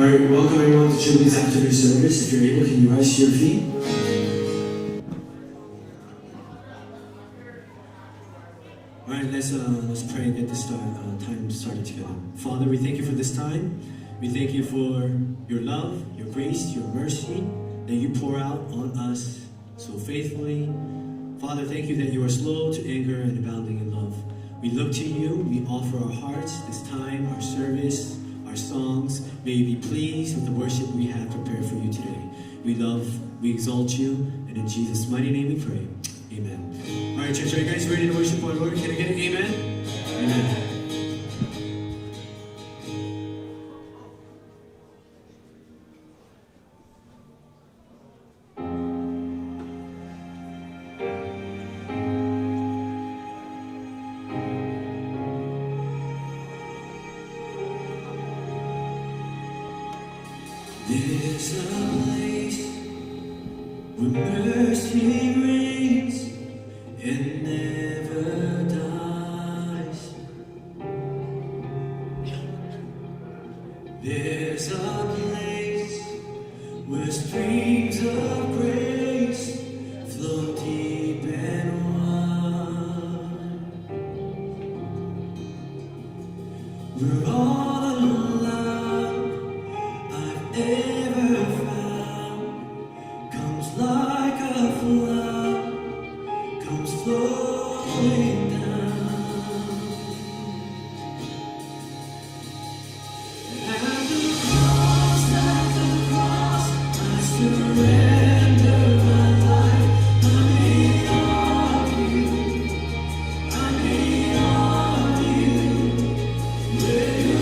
Alright, welcome everyone to Jubilee's afternoon service. If you're able, can you rise to your feet? Alright, let's pray and get this time started together. Father, we thank you for this time. We thank you for your love, your grace, your mercy that you pour out on us so faithfully. Father, thank you that you are slow to anger and abounding in love. We look to you, we offer our hearts, this time, our service, our songs. May you be pleased with the worship we have prepared for you today. We exalt you, and in Jesus' mighty name we pray. Amen. All right, church, are you guys ready to worship our Lord? Can I get an amen? Amen. There's a place where mercy reigns and never dies. There's a place where streams of grace flow deep and wide. We're all alone. Ever found comes like a flood, comes flowing down. At the cross, I surrender my life. I'm in awe of you. I'm in awe of you. Where you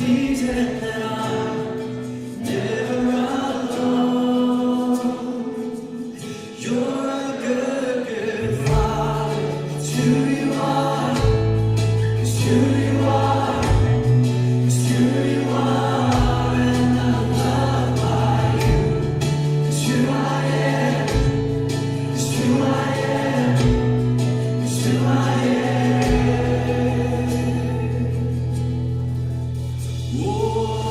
reason that I'm never alone. You're a good, good Father. It's who you are. It's who you are. It's who you are. And I'm loved by you. It's who I am. It's who I am. It's who I am. Whoa.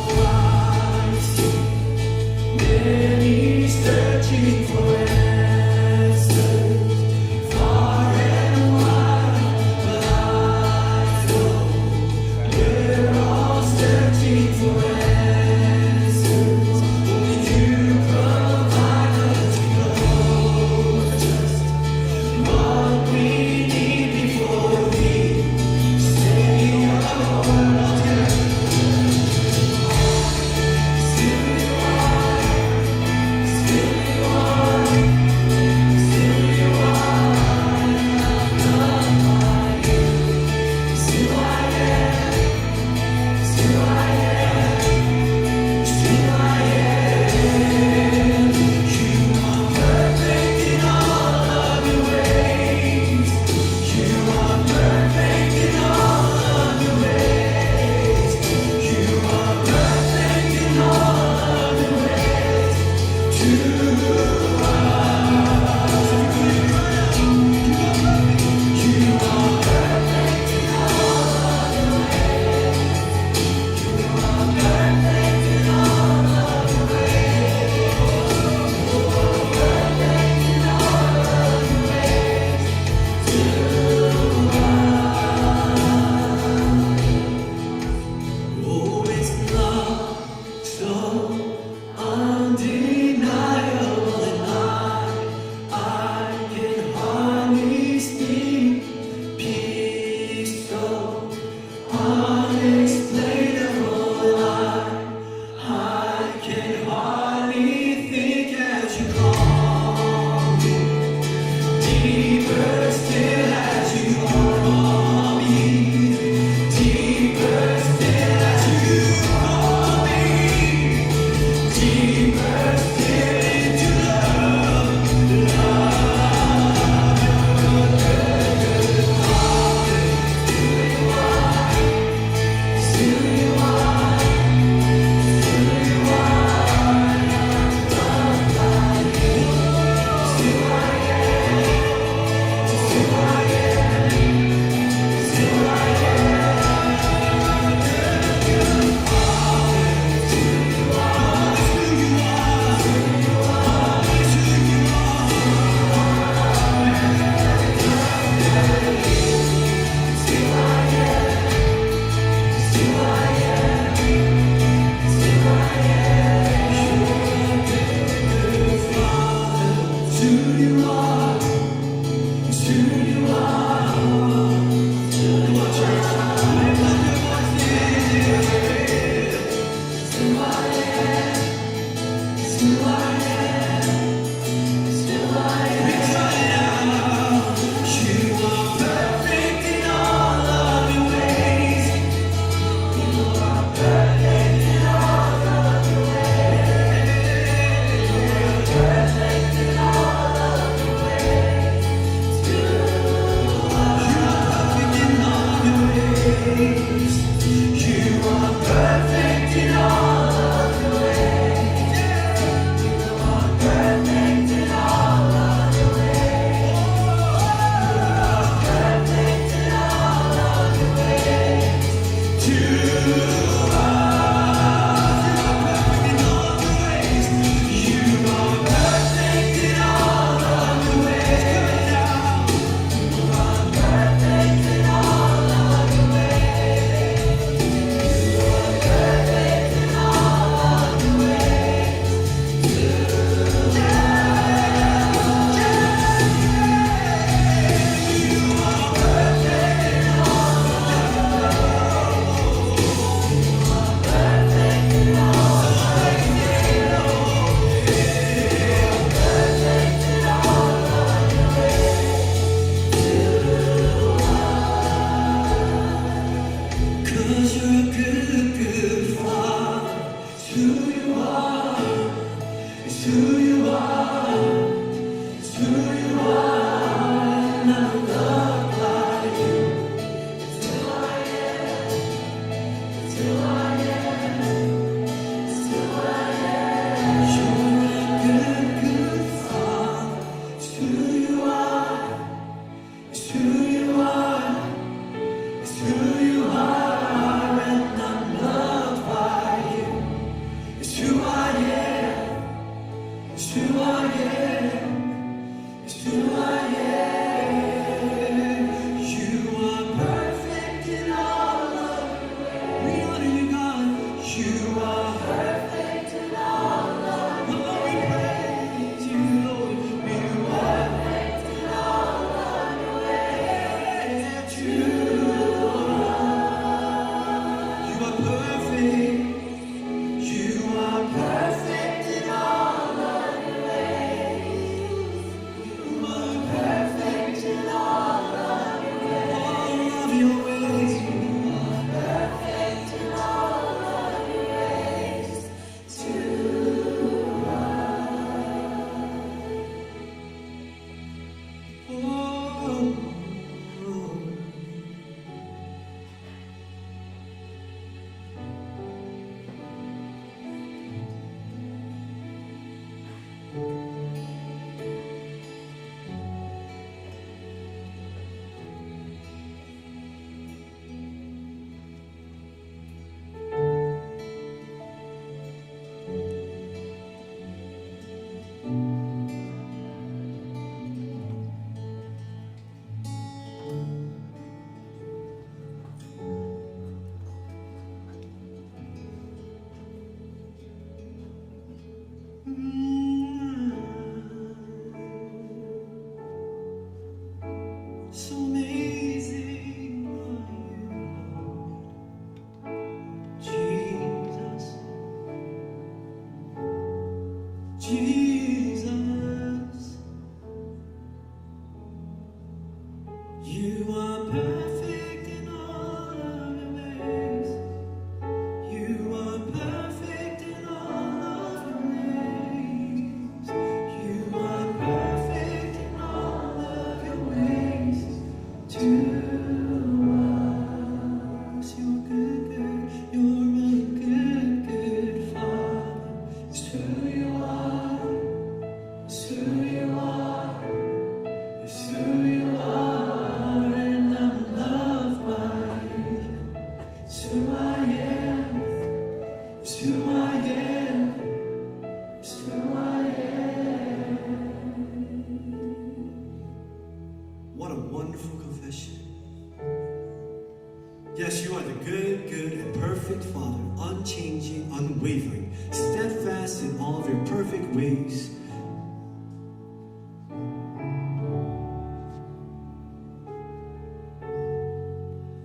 Yes, you are the good, good, and perfect Father, unchanging, unwavering, steadfast in all of your perfect ways.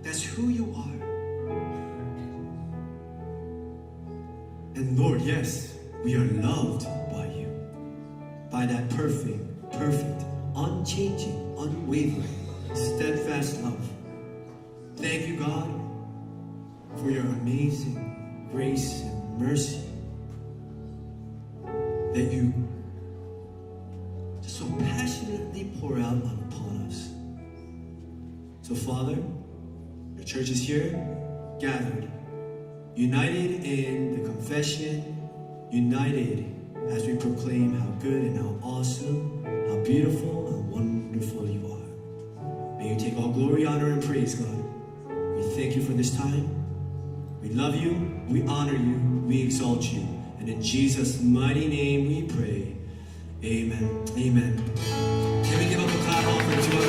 That's who you are. And Lord, yes, we are loved by you, by that perfect, unchanging, unwavering, steadfast love. Thank you, God, for your amazing grace and mercy that you just so passionately pour out upon us. So, Father, your church is here, gathered, united in the confession, united as we proclaim how good and how awesome, how beautiful and wonderful you are. May you take all glory, honor, and praise, God. We thank you for this time. We love you, we honor you, we exalt you. And in Jesus' mighty name we pray. Amen. Amen. Can we give up a clap offering to our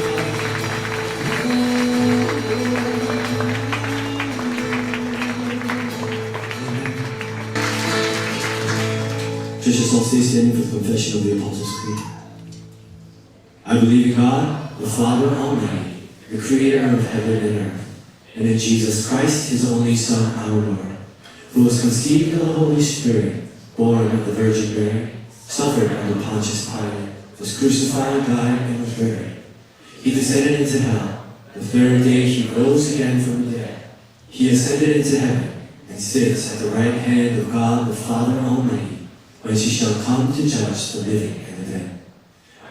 Church, let's all stay standing for the confession of the Apostles' Creed. I believe in God, the Father Almighty, the Creator of heaven and earth, and in Jesus Christ, His only Son, our Lord, who was conceived of the Holy Spirit, born of the Virgin Mary, suffered under Pontius Pilate, was crucified, died, and was buried. He descended into hell. The third day He rose again from the dead. He ascended into heaven and sits at the right hand of God the Father Almighty, whence He shall come to judge the living and the dead.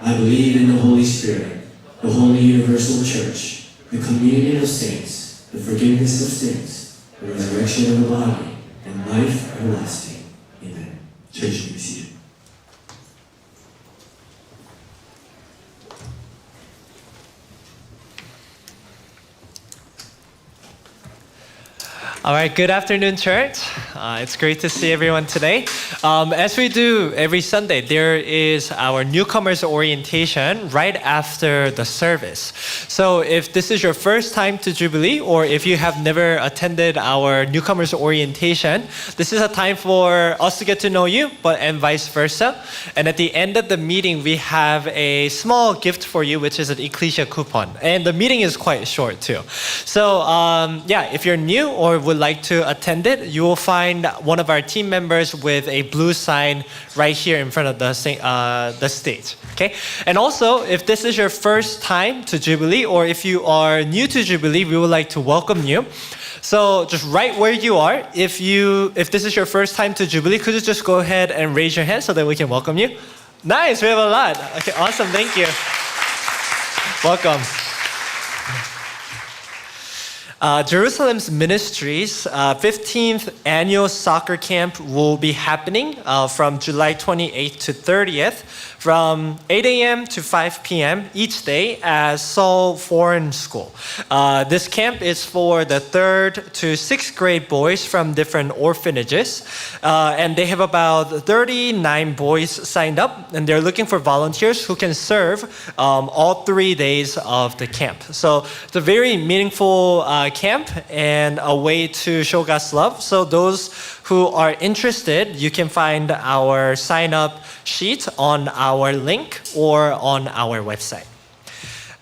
I believe in the Holy Spirit, the holy universal church, the communion of saints, the forgiveness of sins, the resurrection of the body, and life everlasting. Amen. Church, you may be seated. All right, good afternoon, church. It's great to see everyone today. As we do every Sunday, there is our newcomers orientation right after the service. So if this is your first time to Jubilee, or if you have never attended our newcomers orientation, this is a time for us to get to know you, and vice versa. And at the end of the meeting, we have a small gift for you, which is an Ecclesia coupon. And the meeting is quite short too. So if you're new or would like to attend it, you will find one of our team members with a blue sign right here in front of the stage. Okay, and also if this is your first time to Jubilee, or if you are new to Jubilee, we would like to welcome you. So just right where you are, if this is your first time to Jubilee, could you just go ahead and raise your hand so that we can welcome you? Nice, we have a lot. Okay, awesome, thank you. Welcome. Jerusalem's Ministries' 15th annual soccer camp will be happening from July 28th to 30th from 8 a.m. to 5 p.m. each day at Seoul Foreign School. This camp is for the 3rd to 6th grade boys from different orphanages. And they have about 39 boys signed up, and they're looking for volunteers who can serve all 3 days of the camp. So it's a very meaningful camp and a way to show God's love. So those who are interested, you can find our sign-up sheet on our link or on our website.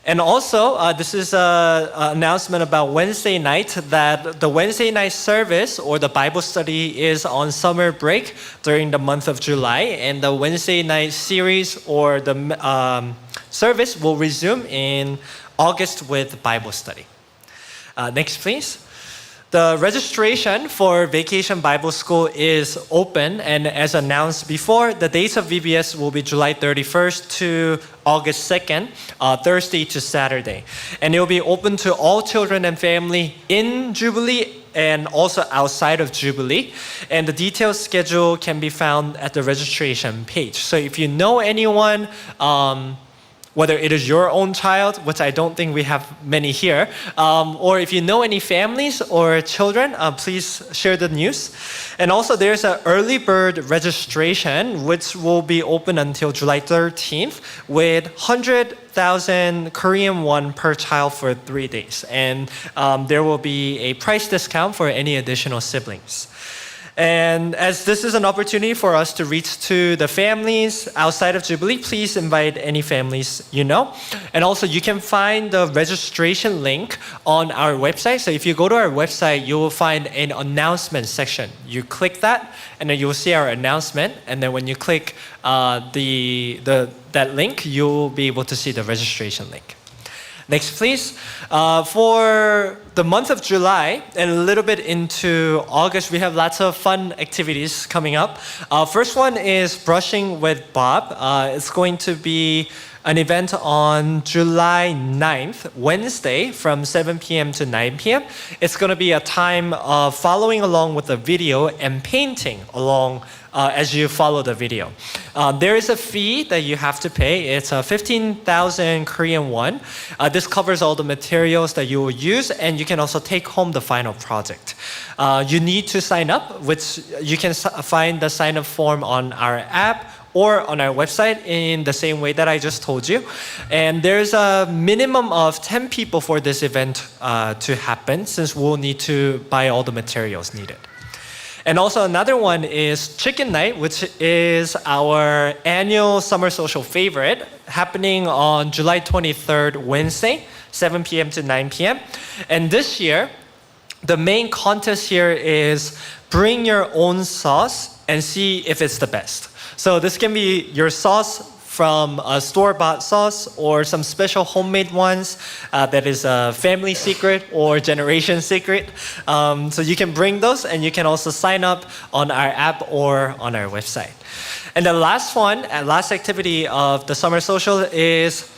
And also, this is an announcement about Wednesday night, that the Wednesday night service or the Bible study is on summer break during the month of July, and the Wednesday night series or the service will resume in August with Bible study. Next, please. The registration for Vacation Bible School is open, and as announced before, the dates of VBS will be July 31st to August 2nd, Thursday to Saturday. And it will be open to all children and family in Jubilee and also outside of Jubilee. And the detailed schedule can be found at the registration page. So if you know anyone whether it is your own child, which I don't think we have many here, or if you know any families or children, please share the news. And also there's an early bird registration, which will be open until July 13th with 100,000 Korean won per child for 3 days. And there will be a price discount for any additional siblings. And as this is an opportunity for us to reach to the families outside of Jubilee, please invite any families you know. And also you can find the registration link on our website. So if you go to our website, you will find an announcement section. You click that and then you will see our announcement. And then when you click that link, you'll be able to see the registration link. Next, please. For the month of July and a little bit into August, we have lots of fun activities coming up. First one is Brushing with Bob. It's going to be an event on July 9th, Wednesday, from 7 p.m. to 9 p.m. It's going to be a time of following along with the video and painting along as you follow the video. There is a fee that you have to pay. It's 15,000 Korean won. This covers all the materials that you will use, and you can also take home the final project. You need to sign up, which you can find the sign-up form on our app or on our website in the same way that I just told you. And there's a minimum of 10 people for this event to happen, since we'll need to buy all the materials needed. And also another one is Chicken Night, which is our annual summer social favorite, happening on July 23rd, Wednesday, 7 p.m. to 9 p.m. And this year, the main contest here is bring your own sauce and see if it's the best. So this can be your sauce from a store-bought sauce or some special homemade ones that is a family secret or generation secret. So you can bring those, and you can also sign up on our app or on our website. And the last one, last activity of the summer social is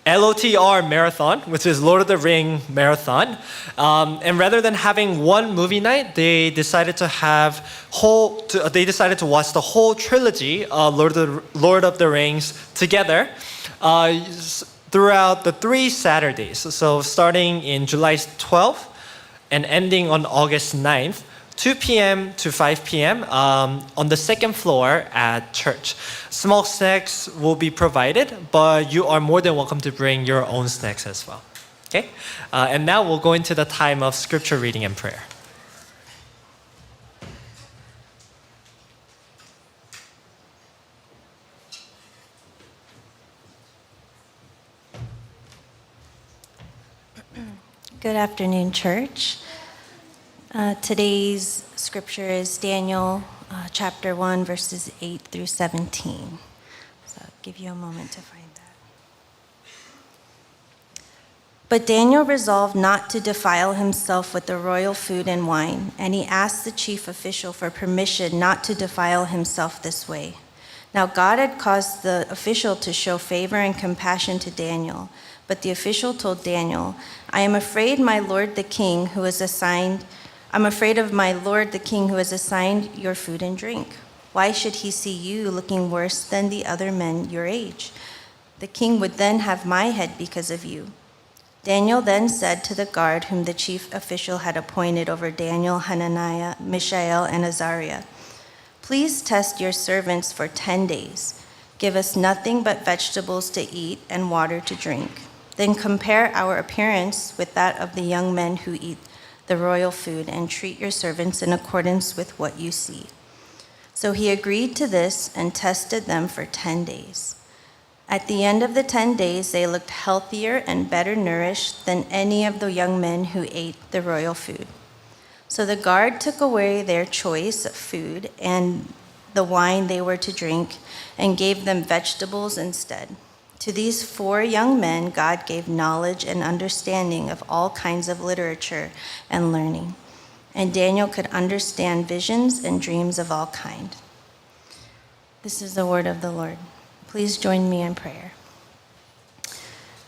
LOTR Marathon, which is Lord of the Ring Marathon. And rather than having one movie night, they decided to watch the whole trilogy of Lord of the Rings together throughout the 3 Saturdays. So starting in July 12th and ending on August 9th, 2 p.m. to 5 p.m. On the second floor at church. Small snacks will be provided, but you are more than welcome to bring your own snacks as well. Okay? And now we'll go into the time of scripture reading and prayer. Good afternoon, church. Today's scripture is Daniel chapter 1, verses 8 through 17. So I'll give you a moment to find that. But Daniel resolved not to defile himself with the royal food and wine, and he asked the chief official for permission not to defile himself this way. Now God had caused the official to show favor and compassion to Daniel, but the official told Daniel, I am afraid of my lord the king who has assigned your food and drink. Why should he see you looking worse than the other men your age? The king would then have my head because of you. Daniel then said to the guard whom the chief official had appointed over Daniel, Hananiah, Mishael, and Azariah, please test your servants for 10 days. Give us nothing but vegetables to eat and water to drink. Then compare our appearance with that of the young men who eat the royal food, and treat your servants in accordance with what you see. So he agreed to this and tested them for 10 days. At the end of the 10 days, they looked healthier and better nourished than any of the young men who ate the royal food. So the guard took away their choice of food and the wine they were to drink and gave them vegetables instead. To these 4 young men, God gave knowledge and understanding of all kinds of literature and learning. And Daniel could understand visions and dreams of all kind. This is the word of the Lord. Please join me in prayer.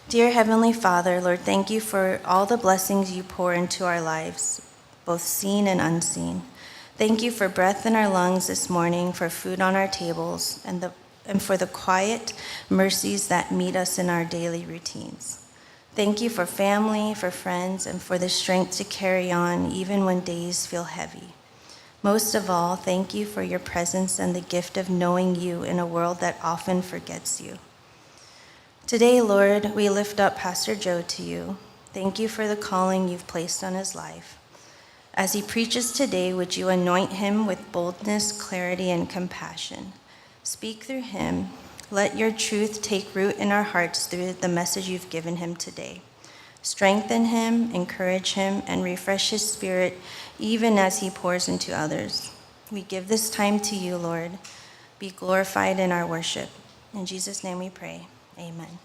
Dear Heavenly Father, Lord, thank you for all the blessings you pour into our lives, both seen and unseen. Thank you for breath in our lungs this morning, for food on our tables, and the and for the quiet mercies that meet us in our daily routines. Thank you for family, for friends, and for the strength to carry on even when days feel heavy. Most of all, thank you for your presence and the gift of knowing you in a world that often forgets you. Today, Lord, we lift up Pastor Joe to you. Thank you for the calling you've placed on his life. As he preaches today, would you anoint him with boldness, clarity, and compassion? Speak through him. Let your truth take root in our hearts through the message you've given him today. Strengthen him, encourage him, and refresh his spirit even as he pours into others. We give this time to you, Lord. Be glorified in our worship. In Jesus' name we pray. Amen.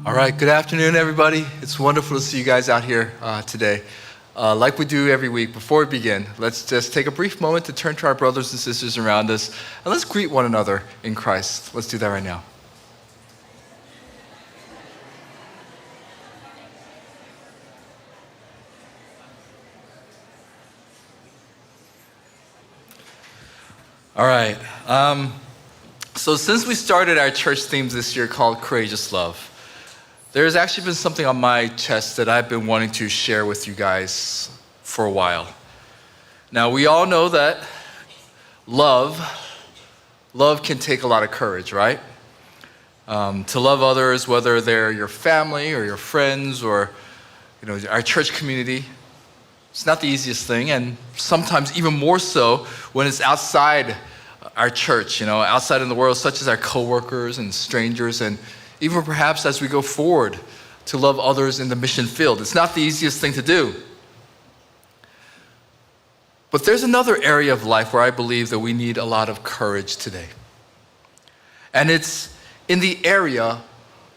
All right, good afternoon, everybody. It's wonderful to see you guys out here today. Like we do every week, before we begin, let's just take a brief moment to turn to our brothers and sisters around us, and let's greet one another in Christ. Let's do that right now. All right. So since we started our church themes this year called Courageous Love, there's actually been something on my chest that I've been wanting to share with you guys for a while. Now, we all know that love can take a lot of courage, right? To love others, whether they're your family or your friends or our church community, it's not the easiest thing, and sometimes even more so when it's outside our church, outside in the world, such as our coworkers and strangers, and even perhaps as we go forward to love others in the mission field. It's not the easiest thing to do. But there's another area of life where I believe that we need a lot of courage today. And it's in the area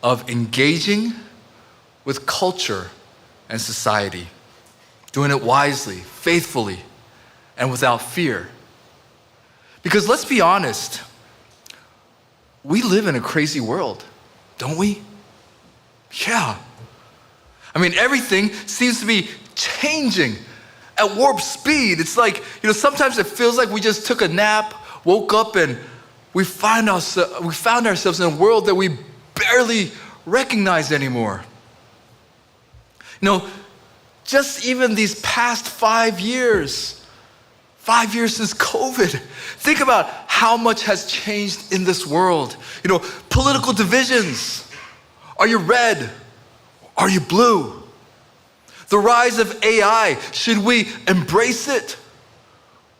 of engaging with culture and society, doing it wisely, faithfully, and without fear. Because let's be honest, we live in a crazy world. Don't we? Yeah. I mean, everything seems to be changing at warp speed. It's like, sometimes it feels like we just took a nap, woke up, and we found ourselves in a world that we barely recognize anymore. Just even these past 5 years, 5 years since COVID, think about how much has changed in this world. Political divisions. Are you red? Are you blue? The rise of AI, should we embrace it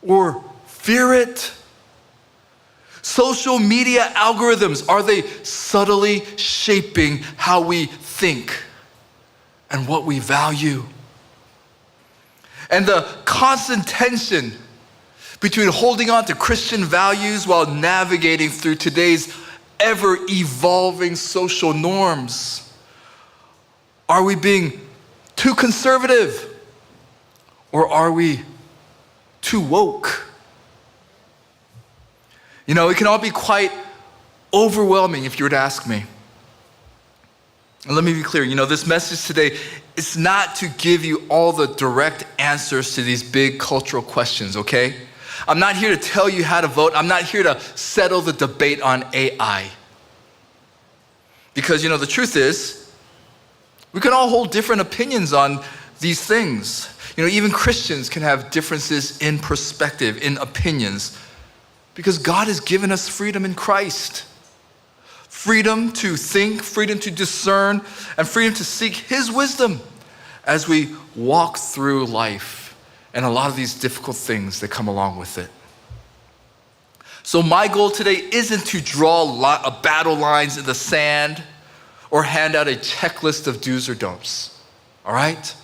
or fear it? Social media algorithms, are they subtly shaping how we think and what we value? And the constant tension between holding on to Christian values while navigating through today's ever-evolving social norms. Are we being too conservative? Or are we too woke? It can all be quite overwhelming if you were to ask me. And let me be clear, this message today is not to give you all the direct answers to these big cultural questions, okay? I'm not here to tell you how to vote. I'm not here to settle the debate on AI. Because, the truth is, we can all hold different opinions on these things. Even Christians can have differences in perspective, in opinions, because God has given us freedom in Christ. Freedom to think, freedom to discern, and freedom to seek His wisdom as we walk through life and a lot of these difficult things that come along with it. So my goal today isn't to draw battle lines in the sand or hand out a checklist of do's or don'ts, all right?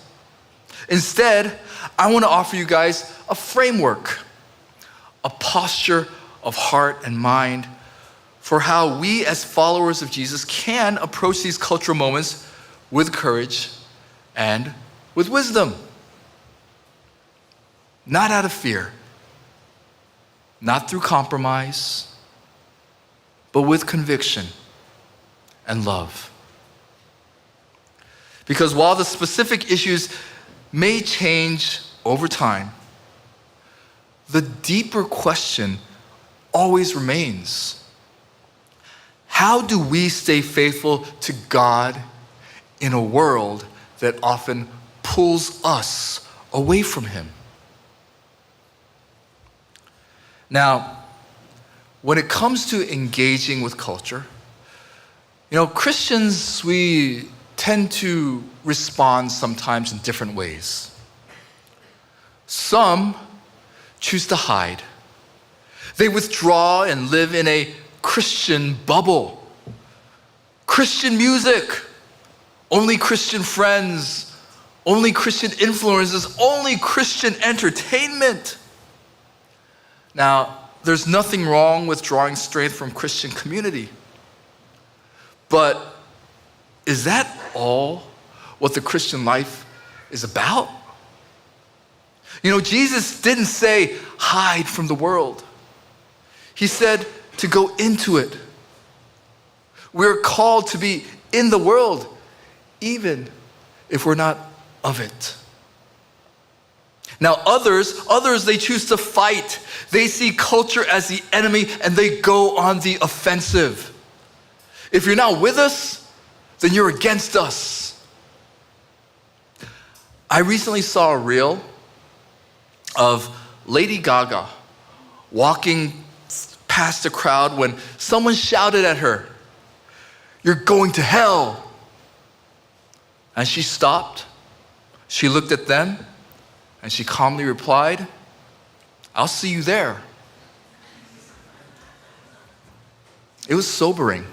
Instead, I want to offer you guys a framework, a posture of heart and mind for how we as followers of Jesus can approach these cultural moments with courage and with wisdom. Not out of fear, not through compromise, but with conviction and love. Because while the specific issues may change over time, the deeper question always remains: how do we stay faithful to God in a world that often pulls us away from Him? Now, when it comes to engaging with culture, Christians, we tend to respond sometimes in different ways. Some choose to hide. They withdraw and live in a Christian bubble. Christian music, only Christian friends, only Christian influences, only Christian entertainment. Now, there's nothing wrong with drawing strength from Christian community. But is that all what the Christian life is about? Jesus didn't say hide from the world. He said to go into it. We're called to be in the world, even if we're not of it. Now others, they choose to fight. They see culture as the enemy and they go on the offensive. If you're not with us, then you're against us. I recently saw a reel of Lady Gaga walking past the crowd when someone shouted at her, "You're going to hell." And she stopped, she looked at them, and she calmly replied, "I'll see you there." It was sobering.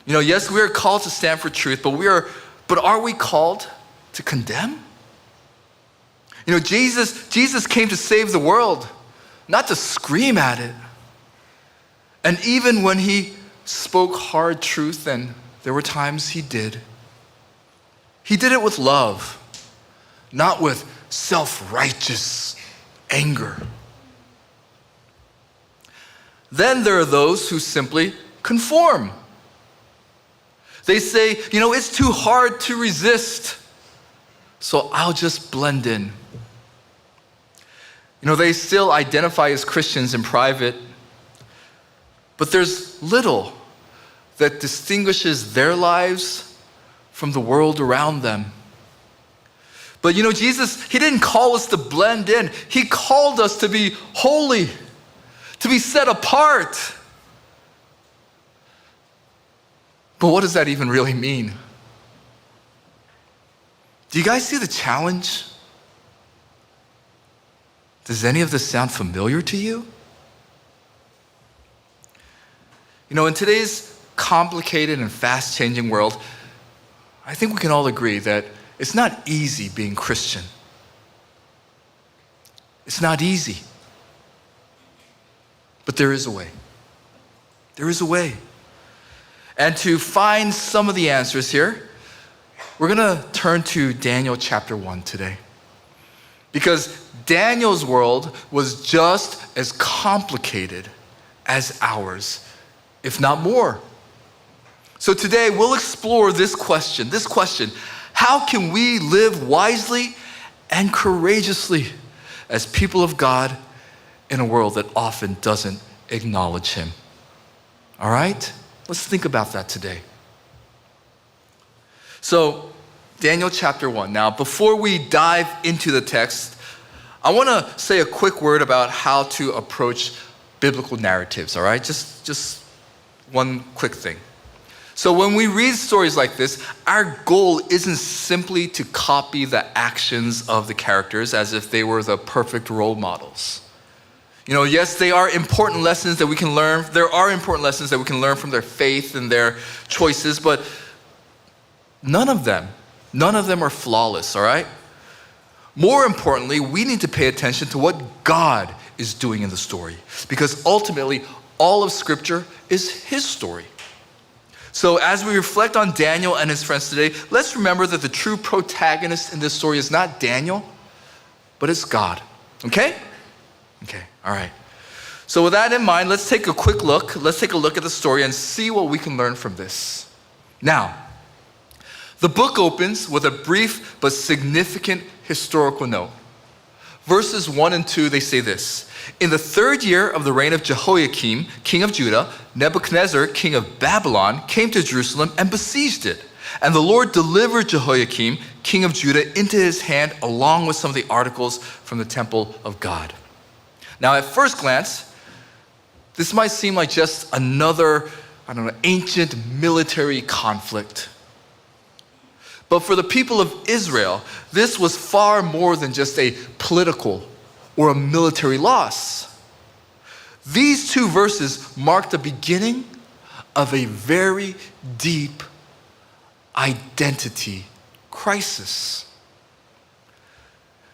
Yes, we are called to stand for truth, but are we called to condemn? Jesus came to save the world, not to scream at it. And even when he spoke hard truth, and there were times he did it with love, not with self-righteous anger. Then there are those who simply conform. They say, it's too hard to resist, so I'll just blend in. They still identify as Christians in private, but there's little that distinguishes their lives from the world around them. But Jesus, he didn't call us to blend in. He called us to be holy, to be set apart. But what does that even really mean? Do you guys see the challenge? Does any of this sound familiar to you? In today's complicated and fast-changing world, I think we can all agree that it's not easy being Christian. It's not easy. But there is a way. There is a way. And to find some of the answers here, we're going to turn to Daniel chapter 1 today. Because Daniel's world was just as complicated as ours, if not more. So today we'll explore this question, how can we live wisely and courageously as people of God in a world that often doesn't acknowledge Him? All right? Let's think about that today. So, Daniel chapter 1. Now, before we dive into the text, I want to say a quick word about how to approach biblical narratives, all right? Just one quick thing. So when we read stories like this, our goal isn't simply to copy the actions of the characters as if they were the perfect role models. Yes, they are important lessons that we can learn. There are important lessons that we can learn from their faith and their choices, but none of them are flawless, all right? More importantly, we need to pay attention to what God is doing in the story, because ultimately, all of Scripture is his story. So as we reflect on Daniel and his friends today, let's remember that the true protagonist in this story is not Daniel, but it's God. Okay? Okay, all right. So with that in mind, let's take a quick look. Let's take a look at the story and see what we can learn from this. Now, the book opens with a brief but significant historical note. Verses 1 and 2, they say this: in the 3rd year of the reign of Jehoiakim, king of Judah, Nebuchadnezzar, king of Babylon, came to Jerusalem and besieged it. And the Lord delivered Jehoiakim, king of Judah, into his hand, along with some of the articles from the temple of God. Now, at first glance, this might seem like just another, ancient military conflict. But for the people of Israel, this was far more than just a political or a military loss. These 2 verses mark the beginning of a very deep identity crisis.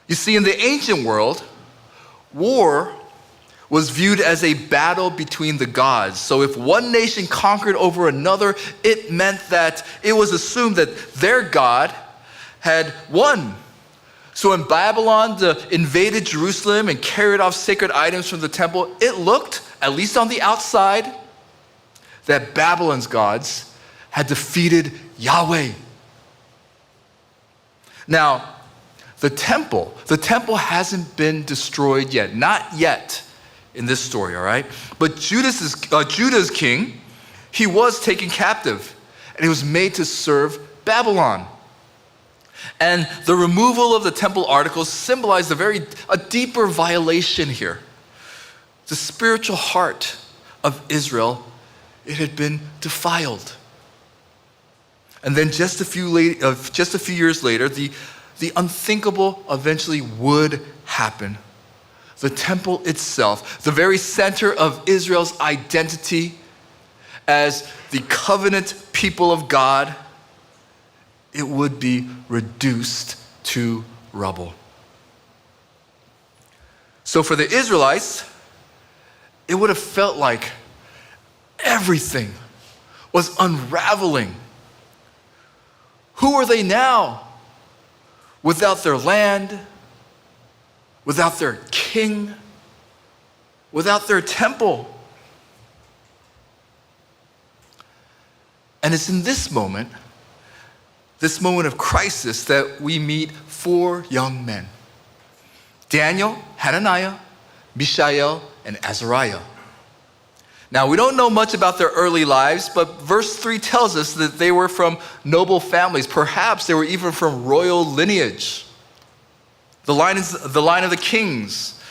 You see, in the ancient world, war was viewed as a battle between the gods. So if one nation conquered over another, it meant that it was assumed that their god had won. So when Babylon invaded Jerusalem and carried off sacred items from the temple, it looked, at least on the outside, that Babylon's gods had defeated Yahweh. Now, the temple hasn't been destroyed yet, not yet in this story, all right? But Judah's king, he was taken captive, and he was made to serve Babylon. And the removal of the temple articles symbolized a deeper violation here. The spiritual heart of Israel, it had been defiled. And then just a few years later, the unthinkable eventually would happen. The temple itself, the very center of Israel's identity as the covenant people of God, it would be reduced to rubble. So for the Israelites, it would have felt like everything was unraveling. Who are they now? Without their land, without their king, without their temple. And it's in this moment of crisis, that we meet 4 young men: Daniel, Hananiah, Mishael, and Azariah. Now, we don't know much about their early lives, but verse 3 tells us that they were from noble families. Perhaps they were even from royal lineage. The line of the kings.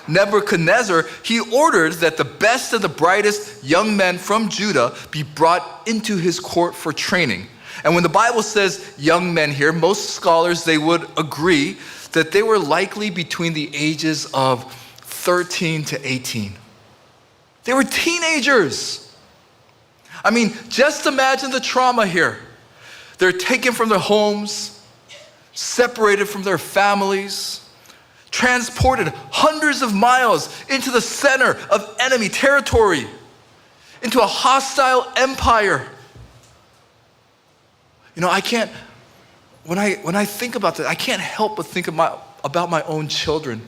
Nebuchadnezzar, he ordered that the best and the brightest young men from Judah be brought into his court for training. And when the Bible says young men here, most scholars, they would agree that they were likely between the ages of 13 to 18. They were teenagers. Just imagine the trauma here. They're taken from their homes, separated from their families, transported hundreds of miles into the center of enemy territory, into a hostile empire. When I think about that, I can't help but think about my own children.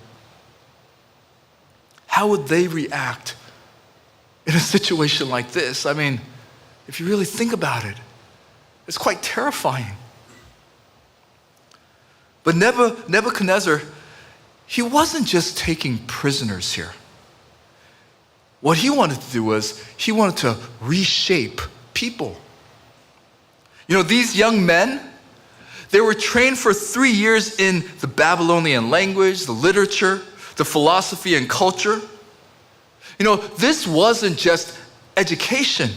How would they react in a situation like this? If you really think about it, it's quite terrifying. But Nebuchadnezzar, he wasn't just taking prisoners here. What he wanted to do was, he wanted to reshape people. These young men, they were trained for 3 years in the Babylonian language, the literature, the philosophy and culture. This wasn't just education.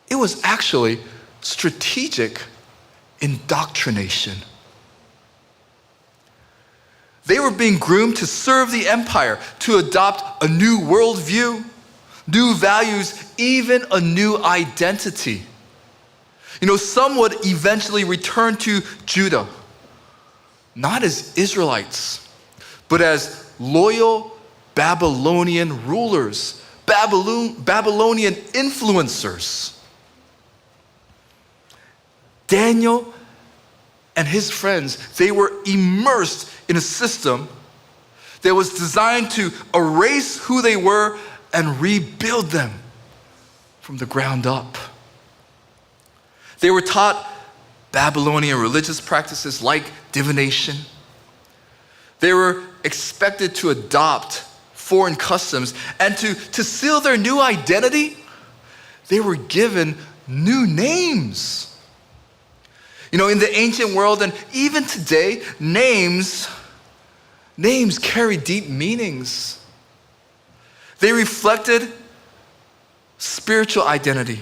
It was actually strategic indoctrination. They were being groomed to serve the empire, to adopt a new worldview, new values, even a new identity. Some would eventually return to Judah, not as Israelites, but as loyal Babylonian rulers, Babylonian influencers. Daniel and his friends, they were immersed in a system that was designed to erase who they were and rebuild them from the ground up. They were taught Babylonian religious practices like divination. They were expected to adopt foreign customs, and to seal their new identity, they were given new names. You know, in the ancient world and even today, names carry deep meanings. They reflected spiritual identity.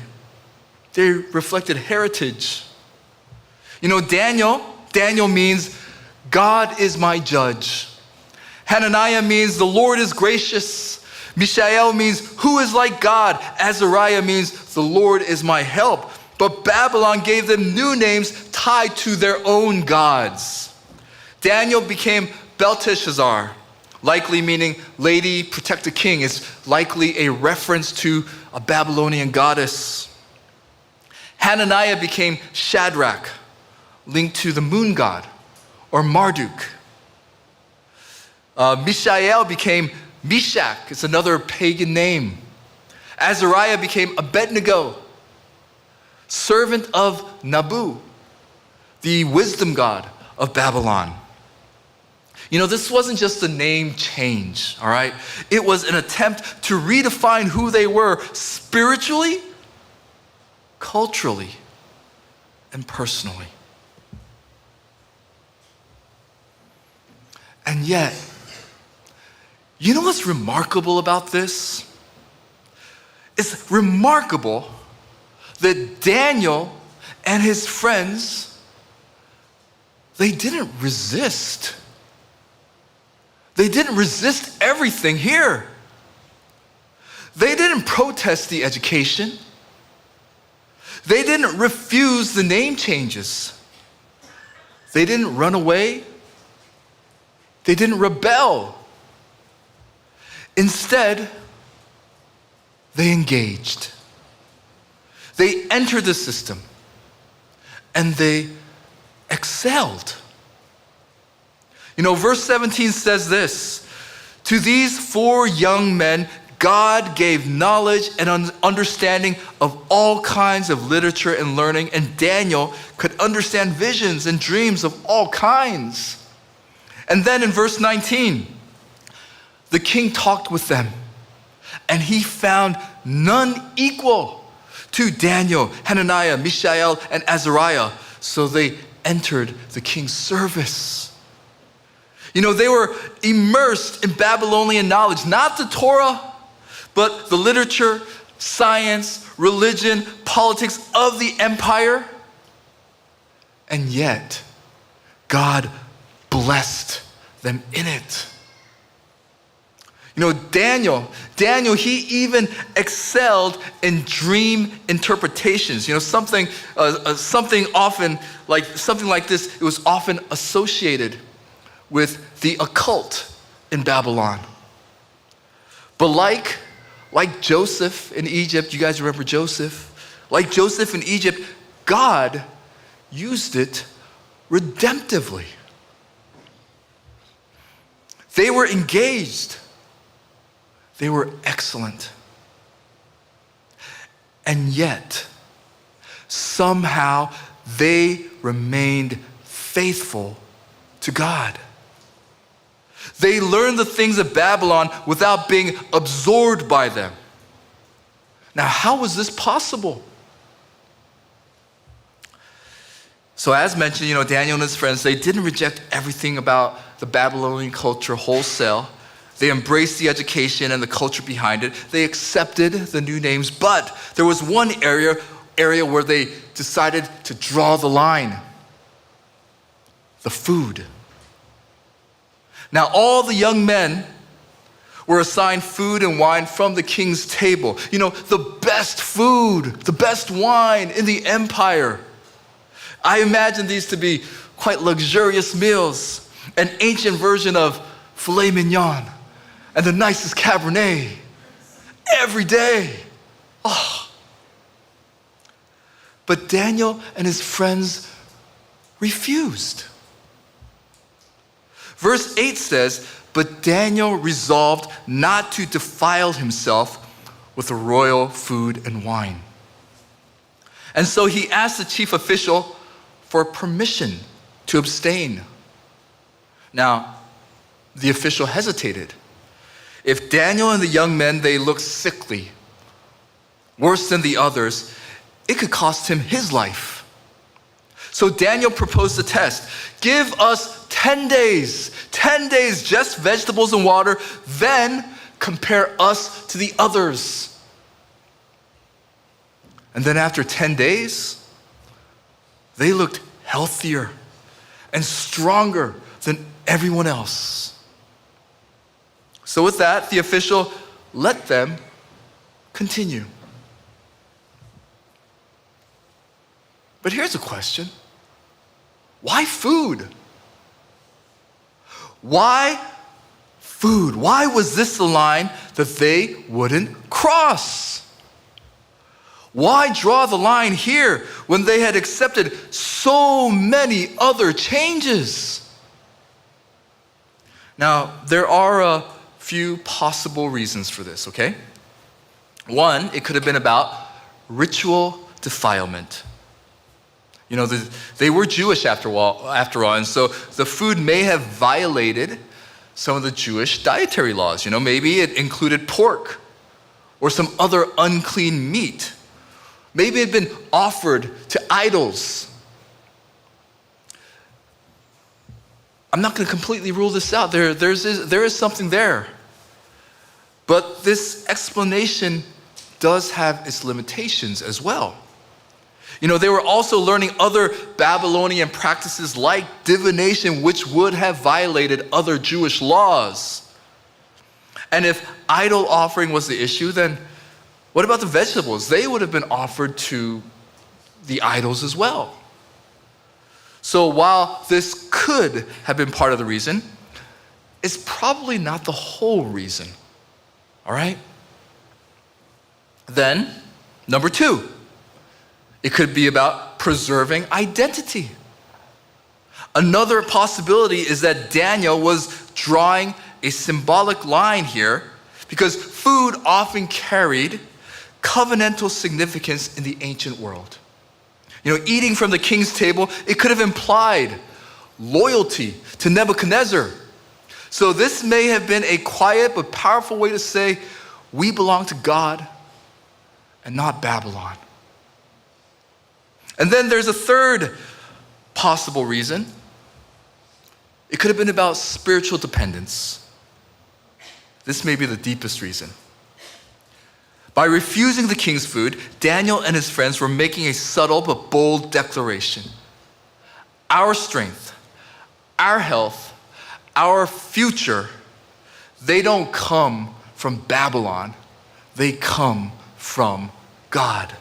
They reflected heritage. You know, Daniel means God is my judge. Hananiah means the Lord is gracious. Mishael means who is like God. Azariah means the Lord is my help. But Babylon gave them new names tied to their own gods. Daniel became Belteshazzar, likely meaning lady, protect the king. It's likely a reference to a Babylonian goddess. Hananiah became Shadrach, linked to the moon god, or Marduk. Mishael became Meshach. It's another pagan name. Azariah became Abednego, servant of Nabu, the wisdom god of Babylon. You know, this wasn't just a name change, all right? It was an attempt to redefine who they were spiritually, culturally, and personally. And yet, you know what's remarkable about this? It's remarkable that Daniel and his friends, they didn't resist. They didn't resist everything here. They didn't protest the education. They didn't refuse the name changes. They didn't run away. They didn't rebel. Instead, they engaged. They entered the system and they excelled. You know, verse 17 says this: to these 4 young men, God gave knowledge and understanding of all kinds of literature and learning, and Daniel could understand visions and dreams of all kinds. And then in verse 19, the king talked with them, and he found none equal to Daniel, Hananiah, Mishael, and Azariah. So they entered the king's service. You know, they were immersed in Babylonian knowledge, not the Torah, but the literature, science, religion, politics of the empire. And yet, God blessed them in it. You know, Daniel, he even excelled in dream interpretations. You know, something like this, it was often associated with the occult in Babylon. But like Joseph in Egypt, you guys remember Joseph? Like Joseph in Egypt, God used it redemptively. They were engaged. They were excellent. And yet, somehow they remained faithful to God. They learned the things of Babylon without being absorbed by them. Now, how was this possible? So as mentioned, you know, Daniel and his friends, they didn't reject everything about the Babylonian culture wholesale. They embraced the education and the culture behind it. They accepted the new names, but there was one area where they decided to draw the line: the food. Now, all the young men were assigned food and wine from the king's table. You know, the best food, the best wine in the empire. I imagine these to be quite luxurious meals, an ancient version of filet mignon and the nicest Cabernet. every day. Oh. But Daniel and his friends refused. Verse 8 says, "But Daniel resolved not to defile himself with the royal food and wine. And so he asked the chief official for permission to abstain." Now, the official hesitated. If Daniel and the young men, they looked sickly, worse than the others, it could cost him his life. So Daniel proposed a test. Give us 10 days, just vegetables and water, then compare us to the others. And then after 10 days, they looked healthier and stronger than everyone else. So with that, the official let them continue. But here's a question. Why food? Why food? Why was this the line that they wouldn't cross? Why draw the line here when they had accepted so many other changes? Now, there are a few possible reasons for this, okay? One, it could have been about ritual defilement. You know, they were Jewish after all, and so the food may have violated some of the Jewish dietary laws. You know, maybe it included pork or some other unclean meat. Maybe it had been offered to idols. I'm not going to completely rule this out. There is something there. But this explanation does have its limitations as well. You know, they were also learning other Babylonian practices like divination, which would have violated other Jewish laws. And if idol offering was the issue, then what about the vegetables? They would have been offered to the idols as well. So while this could have been part of the reason, it's probably not the whole reason. All right? Then, number two, it could be about preserving identity. Another possibility is that Daniel was drawing a symbolic line here because food often carried covenantal significance in the ancient world. You know, eating from the king's table, it could have implied loyalty to Nebuchadnezzar. So this may have been a quiet but powerful way to say, we belong to God and not Babylon. And then there's a third possible reason. It could have been about spiritual dependence. This may be the deepest reason. By refusing the king's food, Daniel and his friends were making a subtle but bold declaration. Our strength, our health, our future, they don't come from Babylon. They come from God.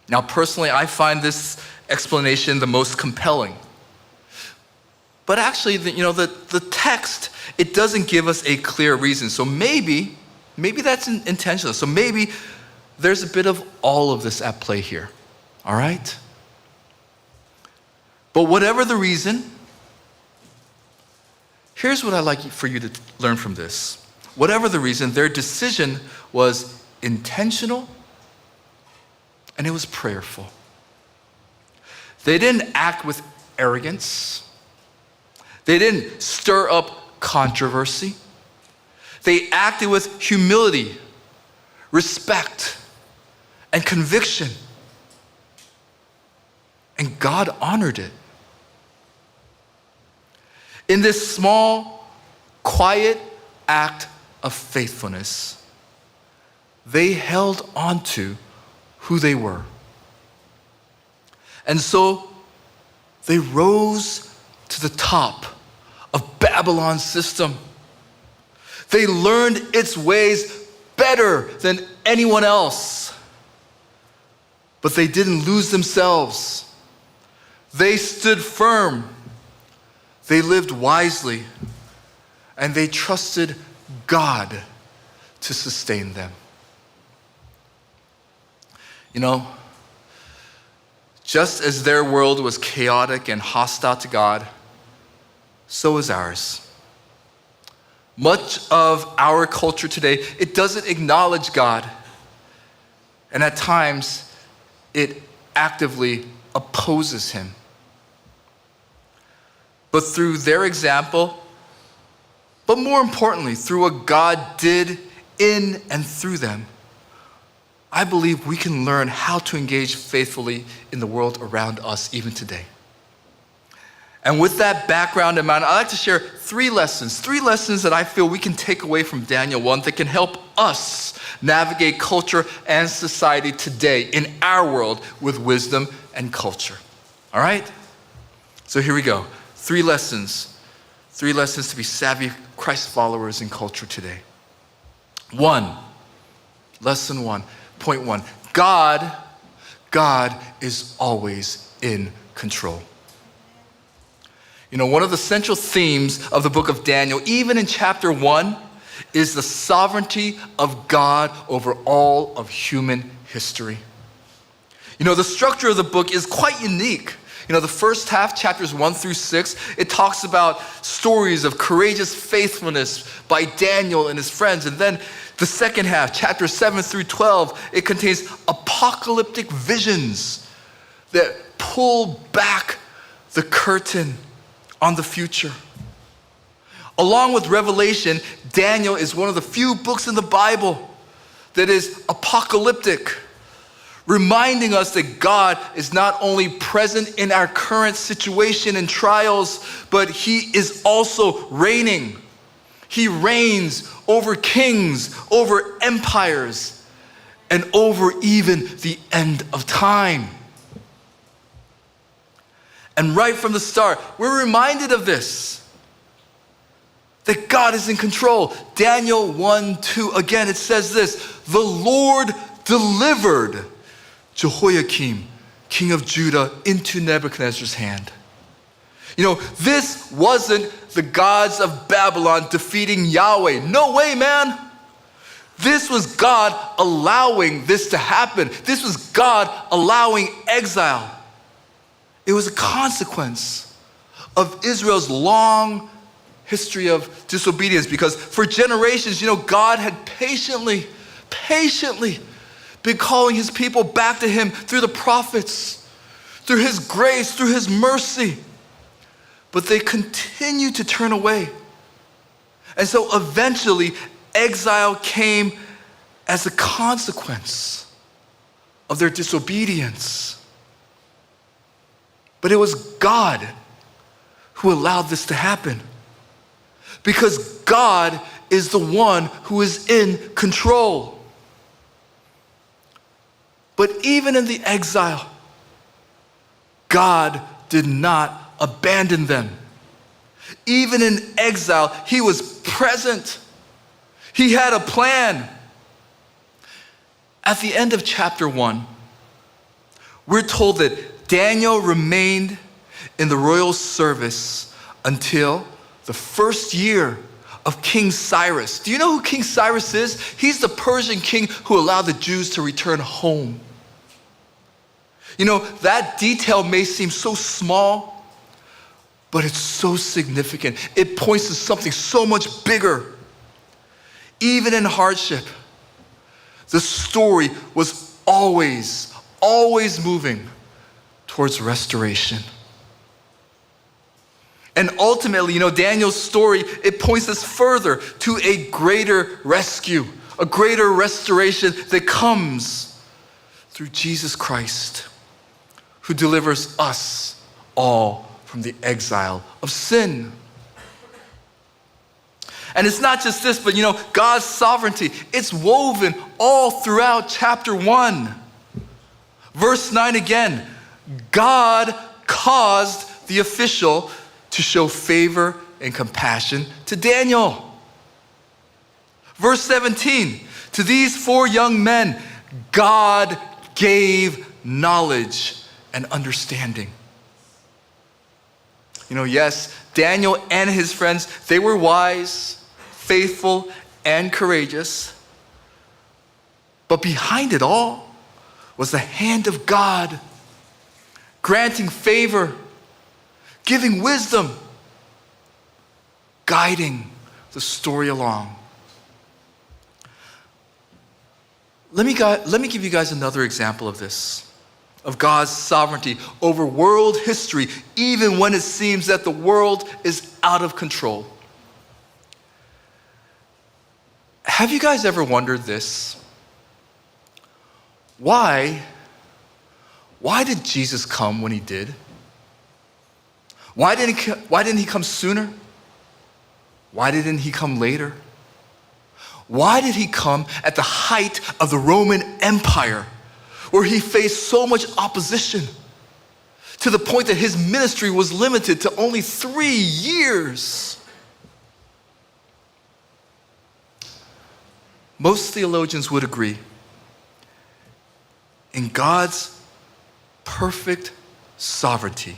Now, personally, I find this explanation the most compelling. But actually, the text, it doesn't give us a clear reason. So maybe that's intentional. So maybe there's a bit of all of this at play here. All right? But whatever the reason, here's what I'd like for you to learn from this. Whatever the reason, their decision was intentional and it was prayerful. They didn't act with arrogance. They didn't stir up controversy. They acted with humility, respect, and conviction. And God honored it. In this small, quiet act of faithfulness, they held on to who they were. And so they rose to the top of Babylon's system. They learned its ways better than anyone else. But they didn't lose themselves. They stood firm. They lived wisely. And they trusted God to sustain them. You know, just as their world was chaotic and hostile to God, so is ours. Much of our culture today, it doesn't acknowledge God. And at times, it actively opposes him. But through their example, but more importantly, through what God did in and through them, I believe we can learn how to engage faithfully in the world around us even today. And with that background in mind, I'd like to share three lessons that I feel we can take away from Daniel 1 that can help us navigate culture and society today in our world with wisdom and culture. All right? So here we go. Three lessons to be savvy Christ followers in culture today. Lesson 1, point 1, God is always in control. You know, one of the central themes of the book of Daniel, even in chapter 1, is the sovereignty of God over all of human history. You know, the structure of the book is quite unique. You know, the first half, chapters 1 through 6, it talks about stories of courageous faithfulness by Daniel and his friends. And then the second half, chapters 7 through 12, it contains apocalyptic visions that pull back the curtain on the future. Along with Revelation, Daniel is one of the few books in the Bible that is apocalyptic, reminding us that God is not only present in our current situation and trials, but he is also reigning. He reigns over kings, over empires, and over even the end of time. And right from the start, we're reminded of this, that God is in control. Daniel 1:2, again, it says this, the Lord delivered Jehoiakim, king of Judah, into Nebuchadnezzar's hand. You know, this wasn't the gods of Babylon defeating Yahweh. No way, man. This was God allowing this to happen. This was God allowing exile. It was a consequence of Israel's long history of disobedience, because for generations, you know, God had patiently been calling his people back to him through the prophets, through his grace, through his mercy. But they continued to turn away. And so eventually, exile came as a consequence of their disobedience. But it was God who allowed this to happen, because God is the one who is in control. But even in the exile, God did not abandon them. Even in exile, he was present. He had a plan. At the end of chapter 1, we're told that Daniel remained in the royal service until the first year of King Cyrus. Do you know who King Cyrus is? He's the Persian king who allowed the Jews to return home. You know, that detail may seem so small, but it's so significant. It points to something so much bigger. Even in hardship, the story was always moving towards restoration. And ultimately, you know, Daniel's story, it points us further to a greater rescue, a greater restoration that comes through Jesus Christ, who delivers us all from the exile of sin. And it's not just this, but you know, God's sovereignty, it's woven all throughout chapter 1. Verse 9 again, God caused the official to show favor and compassion to Daniel. Verse 17, to these 4 young men, God gave knowledge and understanding. You know, yes, Daniel and his friends, they were wise, faithful, and courageous. But behind it all was the hand of God, granting favor, giving wisdom, guiding the story along. Let me give you guys another example of this, of God's sovereignty over world history, even when it seems that the world is out of control. Have you guys ever wondered this? Why did Jesus come when he did? Why didn't he come sooner? Why didn't he come later? Why did he come at the height of the Roman Empire, where he faced so much opposition, to the point that his ministry was limited to only 3 years? Most theologians would agree. In God's perfect sovereignty,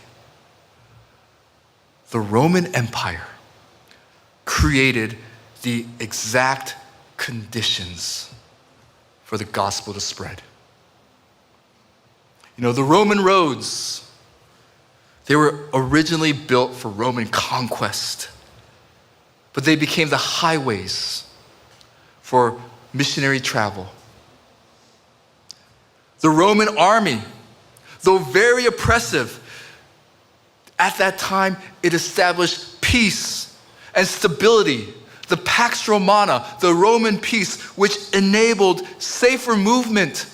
the Roman Empire created the exact conditions for the gospel to spread. You know, the Roman roads, they were originally built for Roman conquest, but they became the highways for missionary travel. The Roman army, though very oppressive, at that time it established peace and stability. The Pax Romana, the Roman peace, which enabled safer movement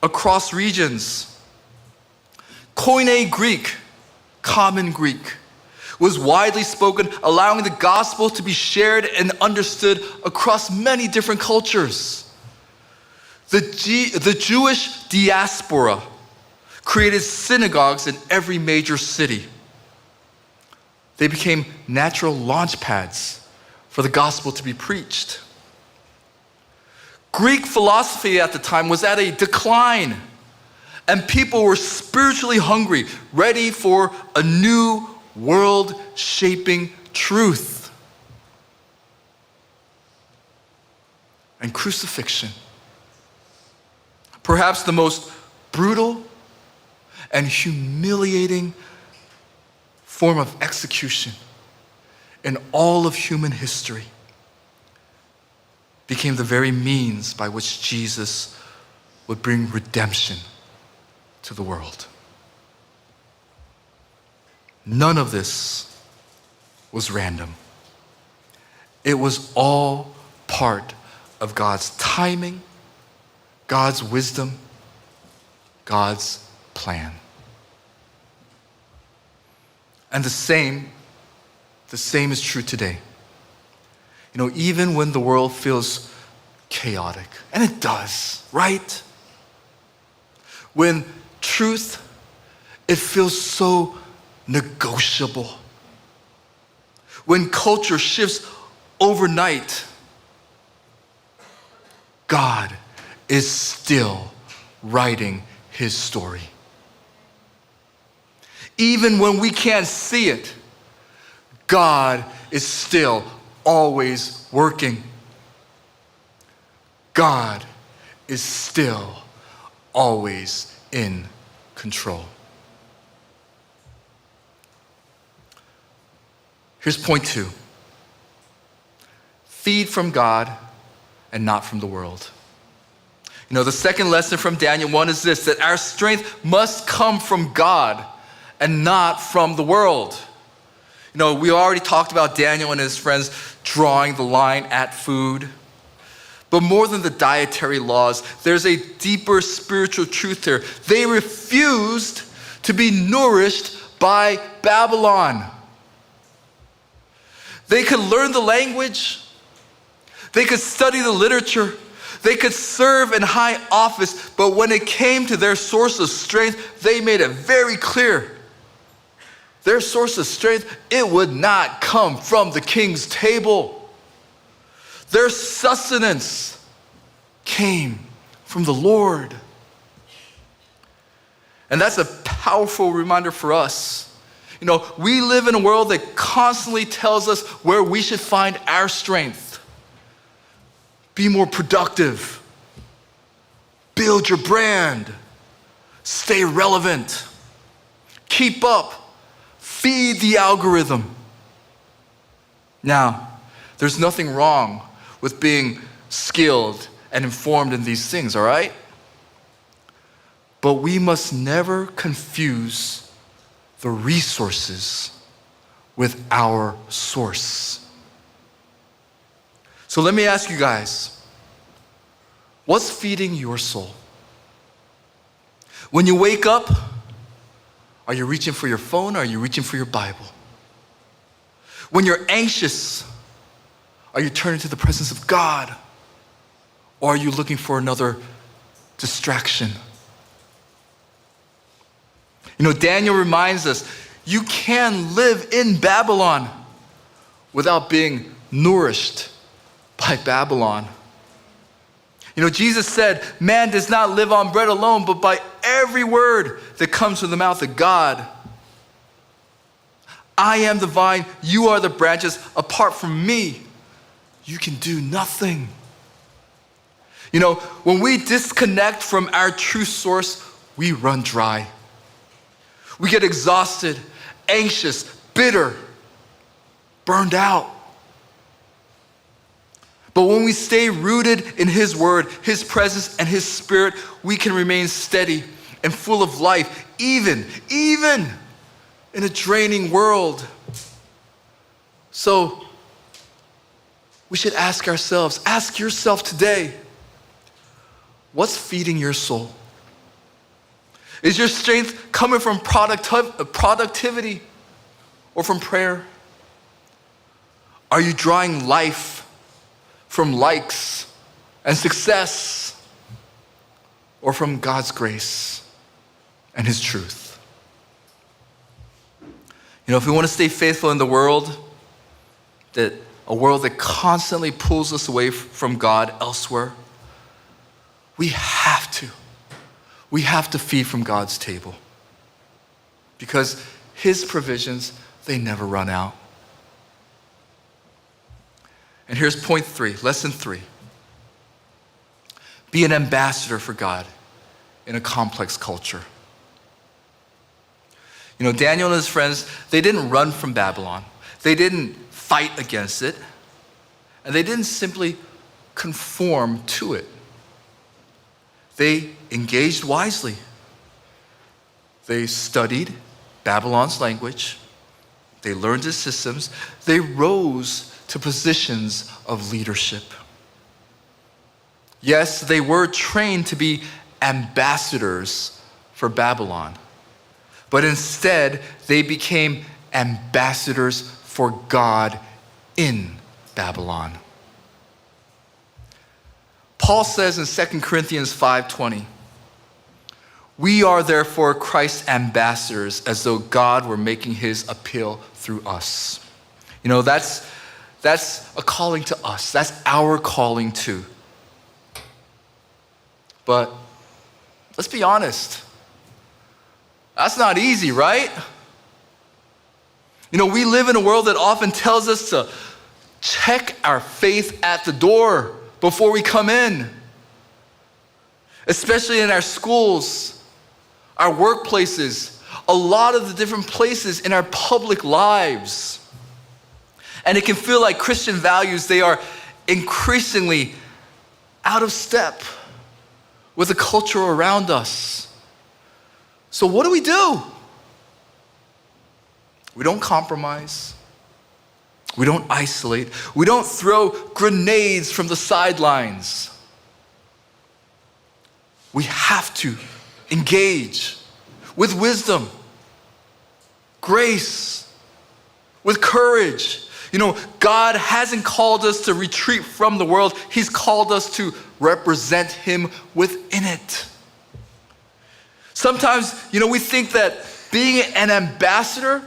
across regions. Koine Greek, common Greek, was widely spoken, allowing the gospel to be shared and understood across many different cultures. The Jewish diaspora created synagogues in every major city. They became natural launch pads for the gospel to be preached. Greek philosophy at the time was at a decline, and people were spiritually hungry, ready for a new world-shaping truth. And crucifixion, perhaps the most brutal and humiliating form of execution in all of human history, became the very means by which Jesus would bring redemption to the world. None of this was random. It was all part of God's timing, God's wisdom, God's plan. And the same is true today. You know, even when the world feels chaotic, and it does, right? When truth, it feels so negotiable. When culture shifts overnight, God is still writing his story. Even when we can't see it, God is still always working. God is still always in control. Here's point 2. Feed from God and not from the world. You know, the second lesson from Daniel 1 is this, that our strength must come from God and not from the world. You know, we already talked about Daniel and his friends drawing the line at food. But more than the dietary laws, there's a deeper spiritual truth here. They refused to be nourished by Babylon. They could learn the language. They could study the literature. They could serve in high office. But when it came to their source of strength, they made it very clear. Their source of strength, it would not come from the king's table. Their sustenance came from the Lord. And that's a powerful reminder for us. You know, we live in a world that constantly tells us where we should find our strength. Be more productive. build your brand, stay relevant, keep up, feed the algorithm. Now, there's nothing wrong with being skilled and informed in these things, all right? But we must never confuse the resources with our source. So let me ask you guys, what's feeding your soul? When you wake up, are you reaching for your phone or are you reaching for your Bible? When you're anxious, are you turning to the presence of God? Or are you looking for another distraction? You know, Daniel reminds us, you can live in Babylon without being nourished by Babylon. You know, Jesus said, man does not live on bread alone, but by every word that comes from the mouth of God. I am the vine, you are the branches. Apart from me, you can do nothing. You know, when we disconnect from our true source, we run dry. We get exhausted, anxious, bitter, burned out. But when we stay rooted in His Word, His presence, and His Spirit, we can remain steady and full of life, even in a draining world. So, we should ask ourselves, ask yourself today, what's feeding your soul? Is your strength coming from productivity or from prayer? Are you drawing life from likes and success or from God's grace and His truth? You know, if we want to stay faithful in the world, a world that constantly pulls us away from God elsewhere, we have to feed from God's table. Because His provisions, they never run out. And here's point 3, lesson 3. Be an ambassador for God in a complex culture. You know, Daniel and his friends, they didn't run from Babylon. They didn't fight against it. And they didn't simply conform to it. They engaged wisely. They studied Babylon's language. They learned its systems. They rose to positions of leadership. Yes, they were trained to be ambassadors for Babylon, but instead they became ambassadors for God in Babylon. Paul says in 2 Corinthians 5:20, we are therefore Christ's ambassadors as though God were making His appeal through us. You know, that's a calling to us. That's our calling too. But let's be honest. That's not easy, right? You know, we live in a world that often tells us to check our faith at the door before we come in. Especially in our schools, our workplaces, a lot of the different places in our public lives. And it can feel like Christian values, they are increasingly out of step with the culture around us. So what do? We don't compromise. We don't isolate. We don't throw grenades from the sidelines. We have to engage with wisdom, grace, with courage. You know, God hasn't called us to retreat from the world. He's called us to represent Him within it. Sometimes, you know, we think that being an ambassador,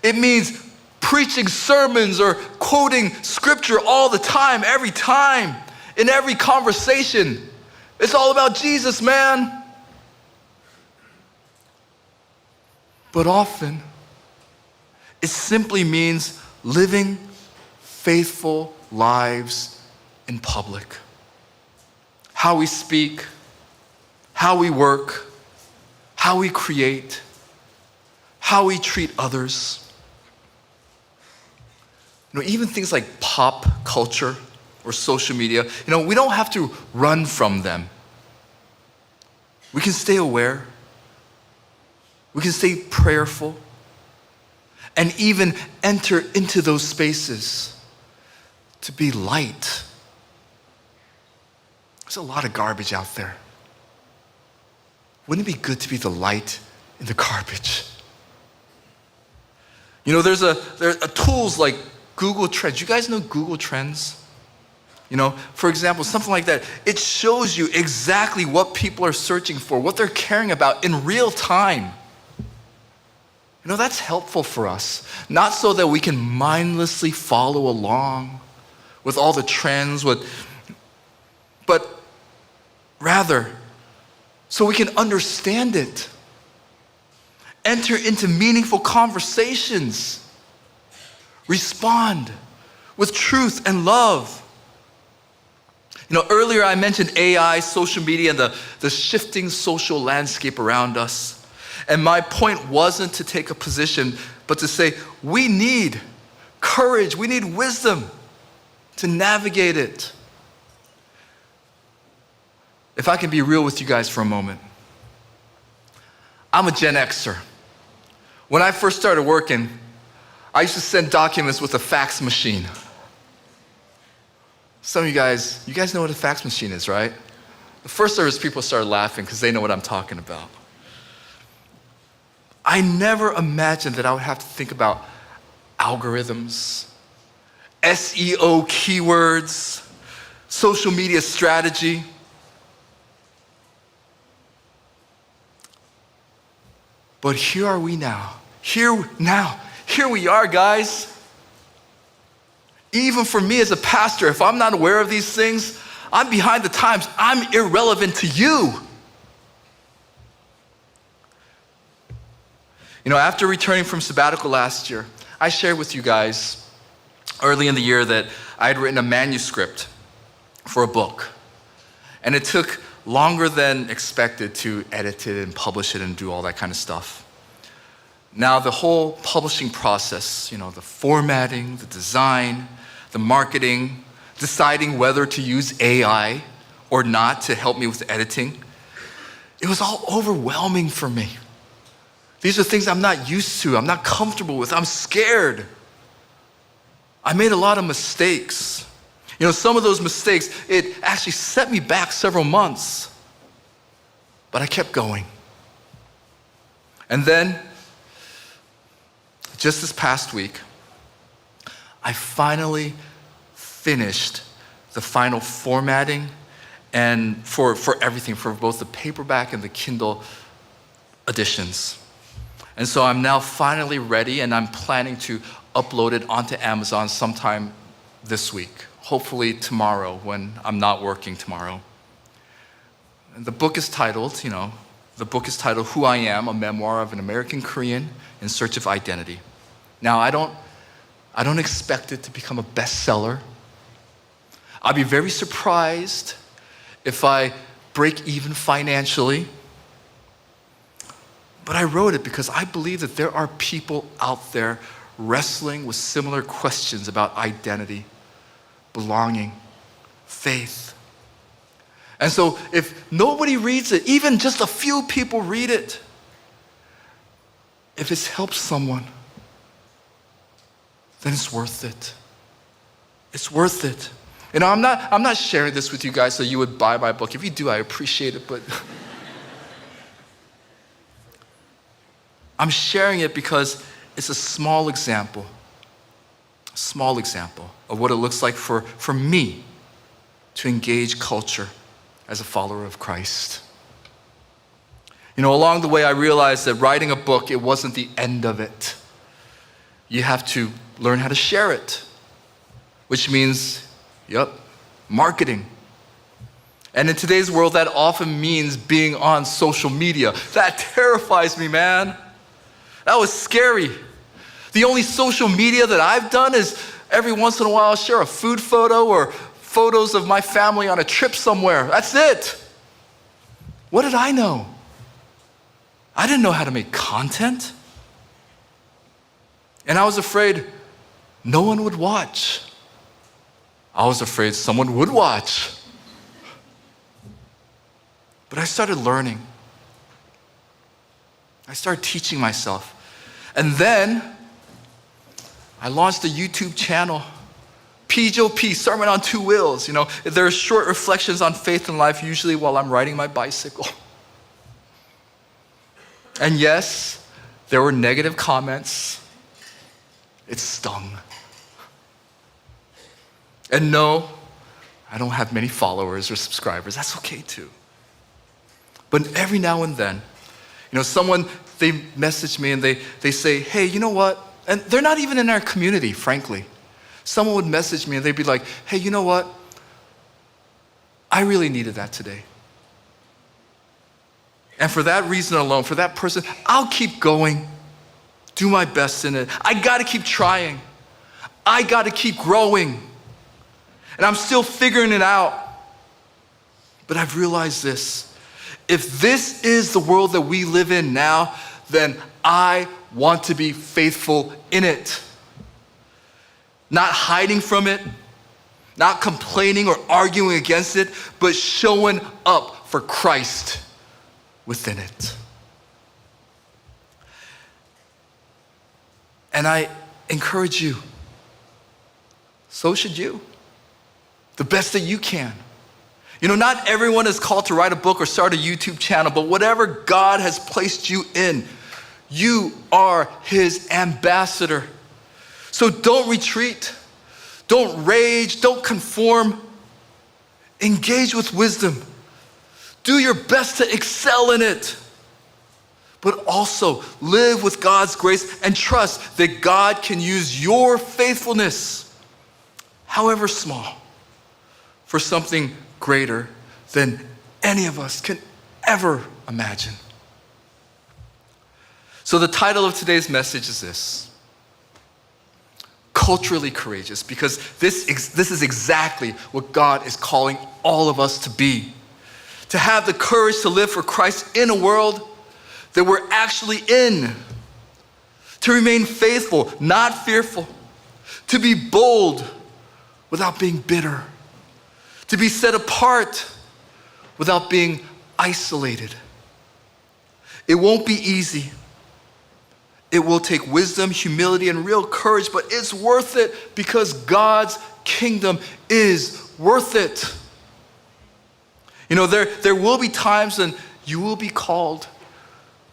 it means preaching sermons or quoting scripture all the time, every time, in every conversation. It's all about Jesus, man. But often, it simply means living faithful lives in public. How we speak, how we work, how we create, how we treat others. Even things like pop culture or social media, we don't have to run from them. We can stay aware. We can stay prayerful and even enter into those spaces to be light. There's a lot of garbage out there. Wouldn't it be good to be the light in the garbage? There are tools like Google Trends. You guys know Google Trends? For example, something like that. It shows you exactly what people are searching for, what they're caring about in real time. That's helpful for us. Not so that we can mindlessly follow along with all the trends, but rather so we can understand it, enter into meaningful conversations, respond with truth and love. Earlier I mentioned AI, social media, and the shifting social landscape around us. And my point wasn't to take a position, but to say we need courage, we need wisdom to navigate it. If I can be real with you guys for a moment, I'm a Gen Xer. When I first started working, I used to send documents with a fax machine. Some of you guys know what a fax machine is, right? The first service people started laughing because they know what I'm talking about. I never imagined that I would have to think about algorithms, SEO keywords, social media strategy. But here are we now. Here we are, guys. Even for me as a pastor, if I'm not aware of these things, I'm behind the times. I'm irrelevant to you. After returning from sabbatical last year, I shared with you guys early in the year that I had written a manuscript for a book. And it took longer than expected to edit it and publish it and do all that kind of stuff. Now, the whole publishing process, the formatting, the design, the marketing, deciding whether to use AI or not to help me with editing, it was all overwhelming for me. These are things I'm not used to, I'm not comfortable with, I'm scared. I made a lot of mistakes. Some of those mistakes, it actually set me back several months. But I kept going. And then, just this past week, I finally finished the final formatting and for everything, for both the paperback and the Kindle editions. And so I'm now finally ready, and I'm planning to upload it onto Amazon sometime this week, hopefully tomorrow when I'm not working tomorrow. And the book is titled, Who I Am, a memoir of an American Korean in search of identity. Now, I don't expect it to become a bestseller. I'll be very surprised if I break even financially. But I wrote it because I believe that there are people out there wrestling with similar questions about identity, belonging, faith. And so if nobody reads it, even just a few people read it, if it's helped someone, then it's worth it. It's worth it. I'm not sharing this with you guys so you would buy my book. If you do, I appreciate it, but I'm sharing it because it's a small example of what it looks like for me to engage culture as a follower of Christ. Along the way, I realized that writing a book, it wasn't the end of it. You have to learn how to share it, which means, marketing. And in today's world, that often means being on social media. That terrifies me, man. That was scary. The only social media that I've done is every once in a while I'll share a food photo or photos of my family on a trip somewhere. That's it. What did I know? I didn't know how to make content. And I was afraid no one would watch. I was afraid someone would watch. But I started learning. I started teaching myself. And then I launched a YouTube channel, PJOP, Sermon on Two Wheels. You know, there are short reflections on faith and life, usually while I'm riding my bicycle. And yes, there were negative comments. It stung. And no, I don't have many followers or subscribers. That's okay too. But every now and then, you know, someone, they message me and they say, hey, you know what? And they're not even in our community, frankly. Someone would message me and they'd be like, hey, you know what? I really needed that today. And for that reason alone, for that person, I'll keep going, do my best in it. I gotta keep trying. I gotta keep growing. And I'm still figuring it out. But I've realized this. If this is the world that we live in now, then I want to be faithful in it. Not hiding from it, not complaining or arguing against it, but showing up for Christ within it. And I encourage you, so should you, the best that you can. You know, not everyone is called to write a book or start a YouTube channel, but whatever God has placed you in, you are His ambassador. So don't retreat, don't rage, don't conform. Engage with wisdom. Do your best to excel in it. But also live with God's grace and trust that God can use your faithfulness, however small, for something greater than any of us can ever imagine. So the title of today's message is this: Culturally Courageous, because this is exactly what God is calling all of us to be. To have the courage to live for Christ in a world that we're actually in. To remain faithful, not fearful. To be bold without being bitter. To be set apart without being isolated. It won't be easy. It will take wisdom, humility, and real courage, but it's worth it because God's kingdom is worth it. You know, there will be times when you will be called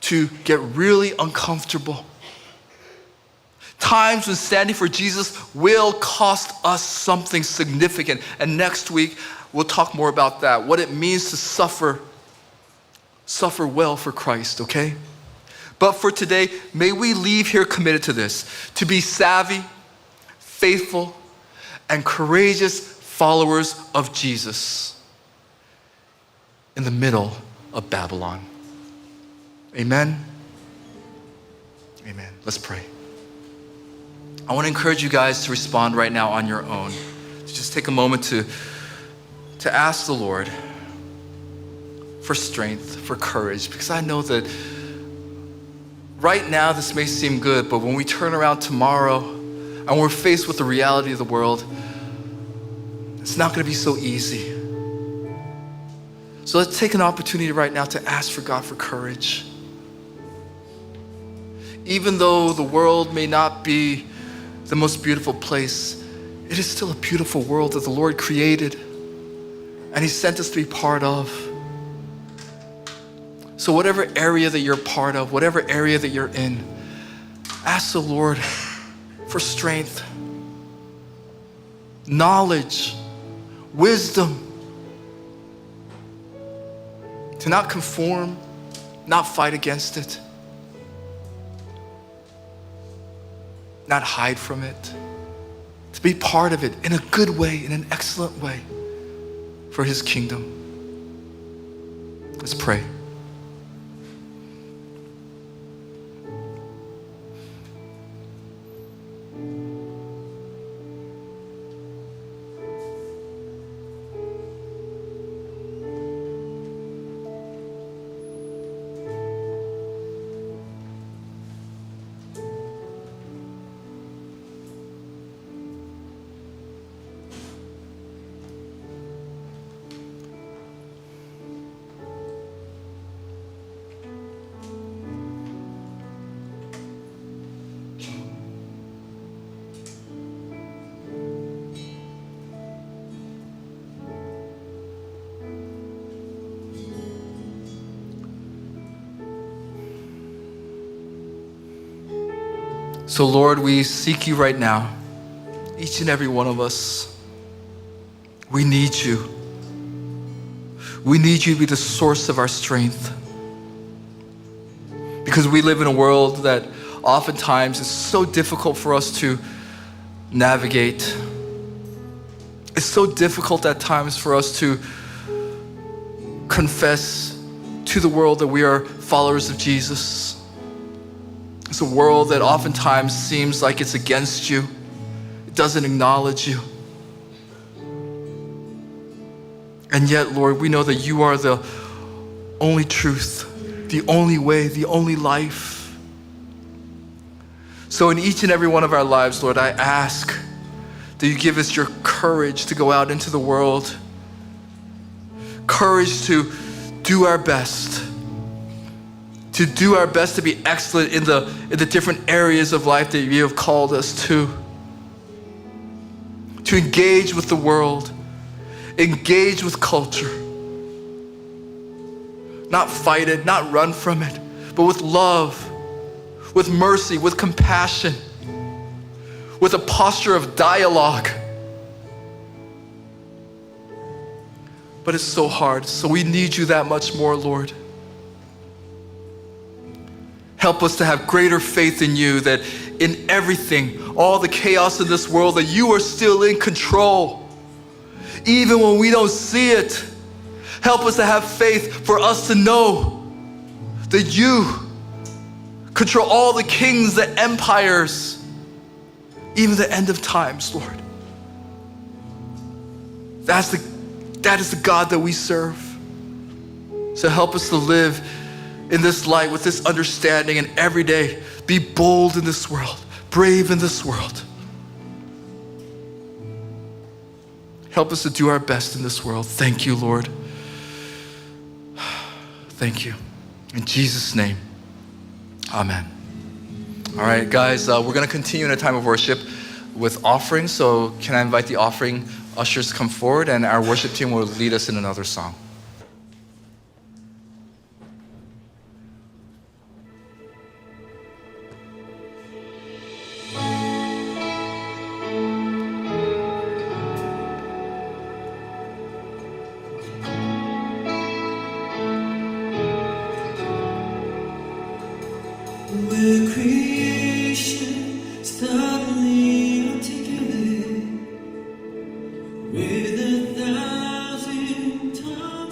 to get really uncomfortable. Times when standing for Jesus will cost us something significant. And next week, we'll talk more about that, what it means to suffer well for Christ, okay? But for today, may we leave here committed to this, to be savvy, faithful, and courageous followers of Jesus in the middle of Babylon. Amen? Amen. Let's pray. I want to encourage you guys to respond right now on your own. Just take a moment to ask the Lord for strength, for courage, because I know that right now this may seem good, but when we turn around tomorrow and we're faced with the reality of the world, it's not going to be so easy. So let's take an opportunity right now to ask for God for courage. Even though the world may not be the most beautiful place, it is still a beautiful world that the Lord created and He sent us to be part of. So whatever area that you're part of, whatever area that you're in, ask the Lord for strength, knowledge, wisdom, to not conform, not fight against it, not hide from it, to be part of it in a good way, in an excellent way for His kingdom. Let's pray. So Lord, we seek you right now, each and every one of us. We need you. We need you to be the source of our strength. Because we live in a world that oftentimes is so difficult for us to navigate. It's so difficult at times for us to confess to the world that we are followers of Jesus. It's a world that oftentimes seems like it's against you. It doesn't acknowledge you. And yet, Lord, we know that you are the only truth, the only way, the only life. So in each and every one of our lives, Lord, I ask that you give us your courage to go out into the world, courage to do our best, to be excellent in the different areas of life that you have called us to engage with the world, engage with culture, not fight it, not run from it, but with love, with mercy, with compassion, with a posture of dialogue. But it's so hard, so we need you that much more, Lord. Help us to have greater faith in you, that in everything, all the chaos in this world, that you are still in control. Even when we don't see it, help us to have faith for us to know that you control all the kings, the empires, even the end of times, Lord. That is the God that we serve. So help us to live in this light with this understanding, and every day be bold in this world, brave in this world. Help us to do our best in this world. Thank you, Lord. Thank you. In Jesus' name, amen. All right, guys, we're going to continue in a time of worship with offering. So can I invite the offering ushers to come forward, and our worship team will lead us in another song. Where creation suddenly articulated with 1,000 tongues.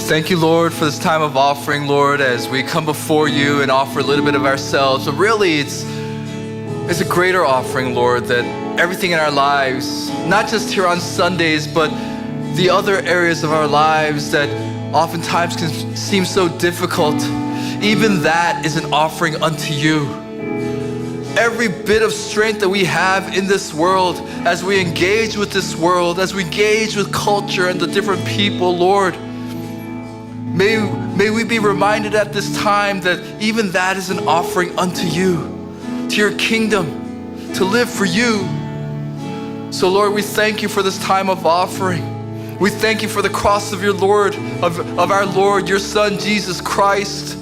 Thank you, Lord, for this time of offering, Lord, as we come before you and offer a little bit of ourselves. But really, it's a greater offering, Lord, that everything in our lives, not just here on Sundays, but the other areas of our lives that oftentimes can seem so difficult, even that is an offering unto you. Every bit of strength that we have in this world, as we engage with this world, as we engage with culture and the different people, Lord, may we be reminded at this time that even that is an offering unto you, to your kingdom, to live for you. So Lord, we thank you for this time of offering. We thank you for the cross of your Lord, of our Lord, your Son, Jesus Christ,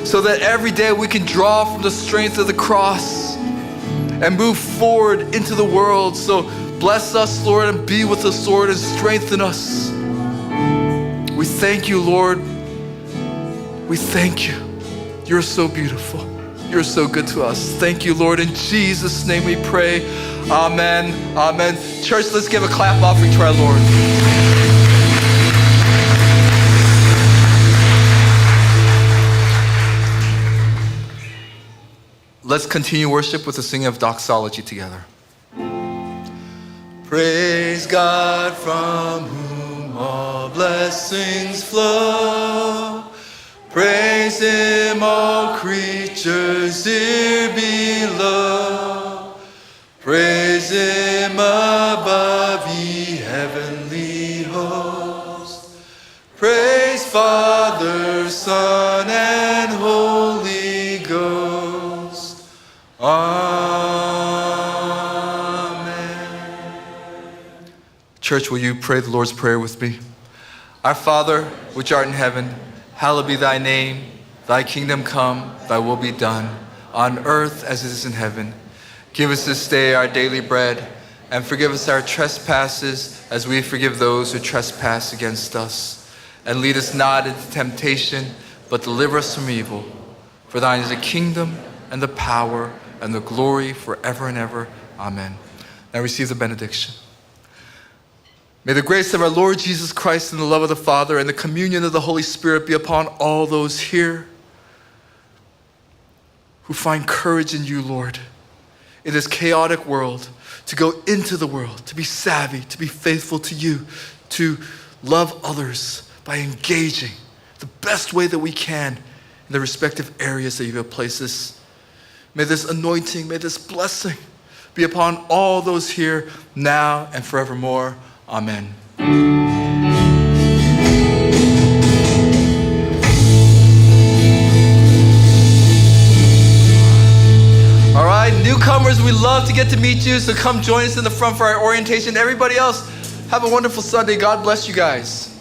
so that every day we can draw from the strength of the cross and move forward into the world. So bless us, Lord, and be with us, Lord, and strengthen us. We thank you, Lord. We thank you. You're so beautiful. You're so good to us. Thank you, Lord. In Jesus' name we pray. Amen. Amen. Church, let's give a clap offering to our Lord. Let's continue worship with the singing of doxology together. Praise God from whom all blessings flow. Praise him, all creatures here below. Praise him above, ye heavenly hosts. Praise Father, Son, and Holy Ghost. Amen. Church, will you pray the Lord's Prayer with me? Our Father, which art in heaven, hallowed be thy name. Thy kingdom come, thy will be done, on earth as it is in heaven. Give us this day our daily bread, and forgive us our trespasses as we forgive those who trespass against us. And lead us not into temptation, but deliver us from evil. For thine is the kingdom and the power and the glory forever and ever. Amen. Now receive the benediction. May the grace of our Lord Jesus Christ and the love of the Father and the communion of the Holy Spirit be upon all those here who find courage in you, Lord, in this chaotic world, to go into the world, to be savvy, to be faithful to you, to love others by engaging the best way that we can in the respective areas that you have placed us. May this anointing, may this blessing be upon all those here now and forevermore. Amen. All right, newcomers, we love to get to meet you, so come join us in the front for our orientation. Everybody else, have a wonderful Sunday. God bless you guys.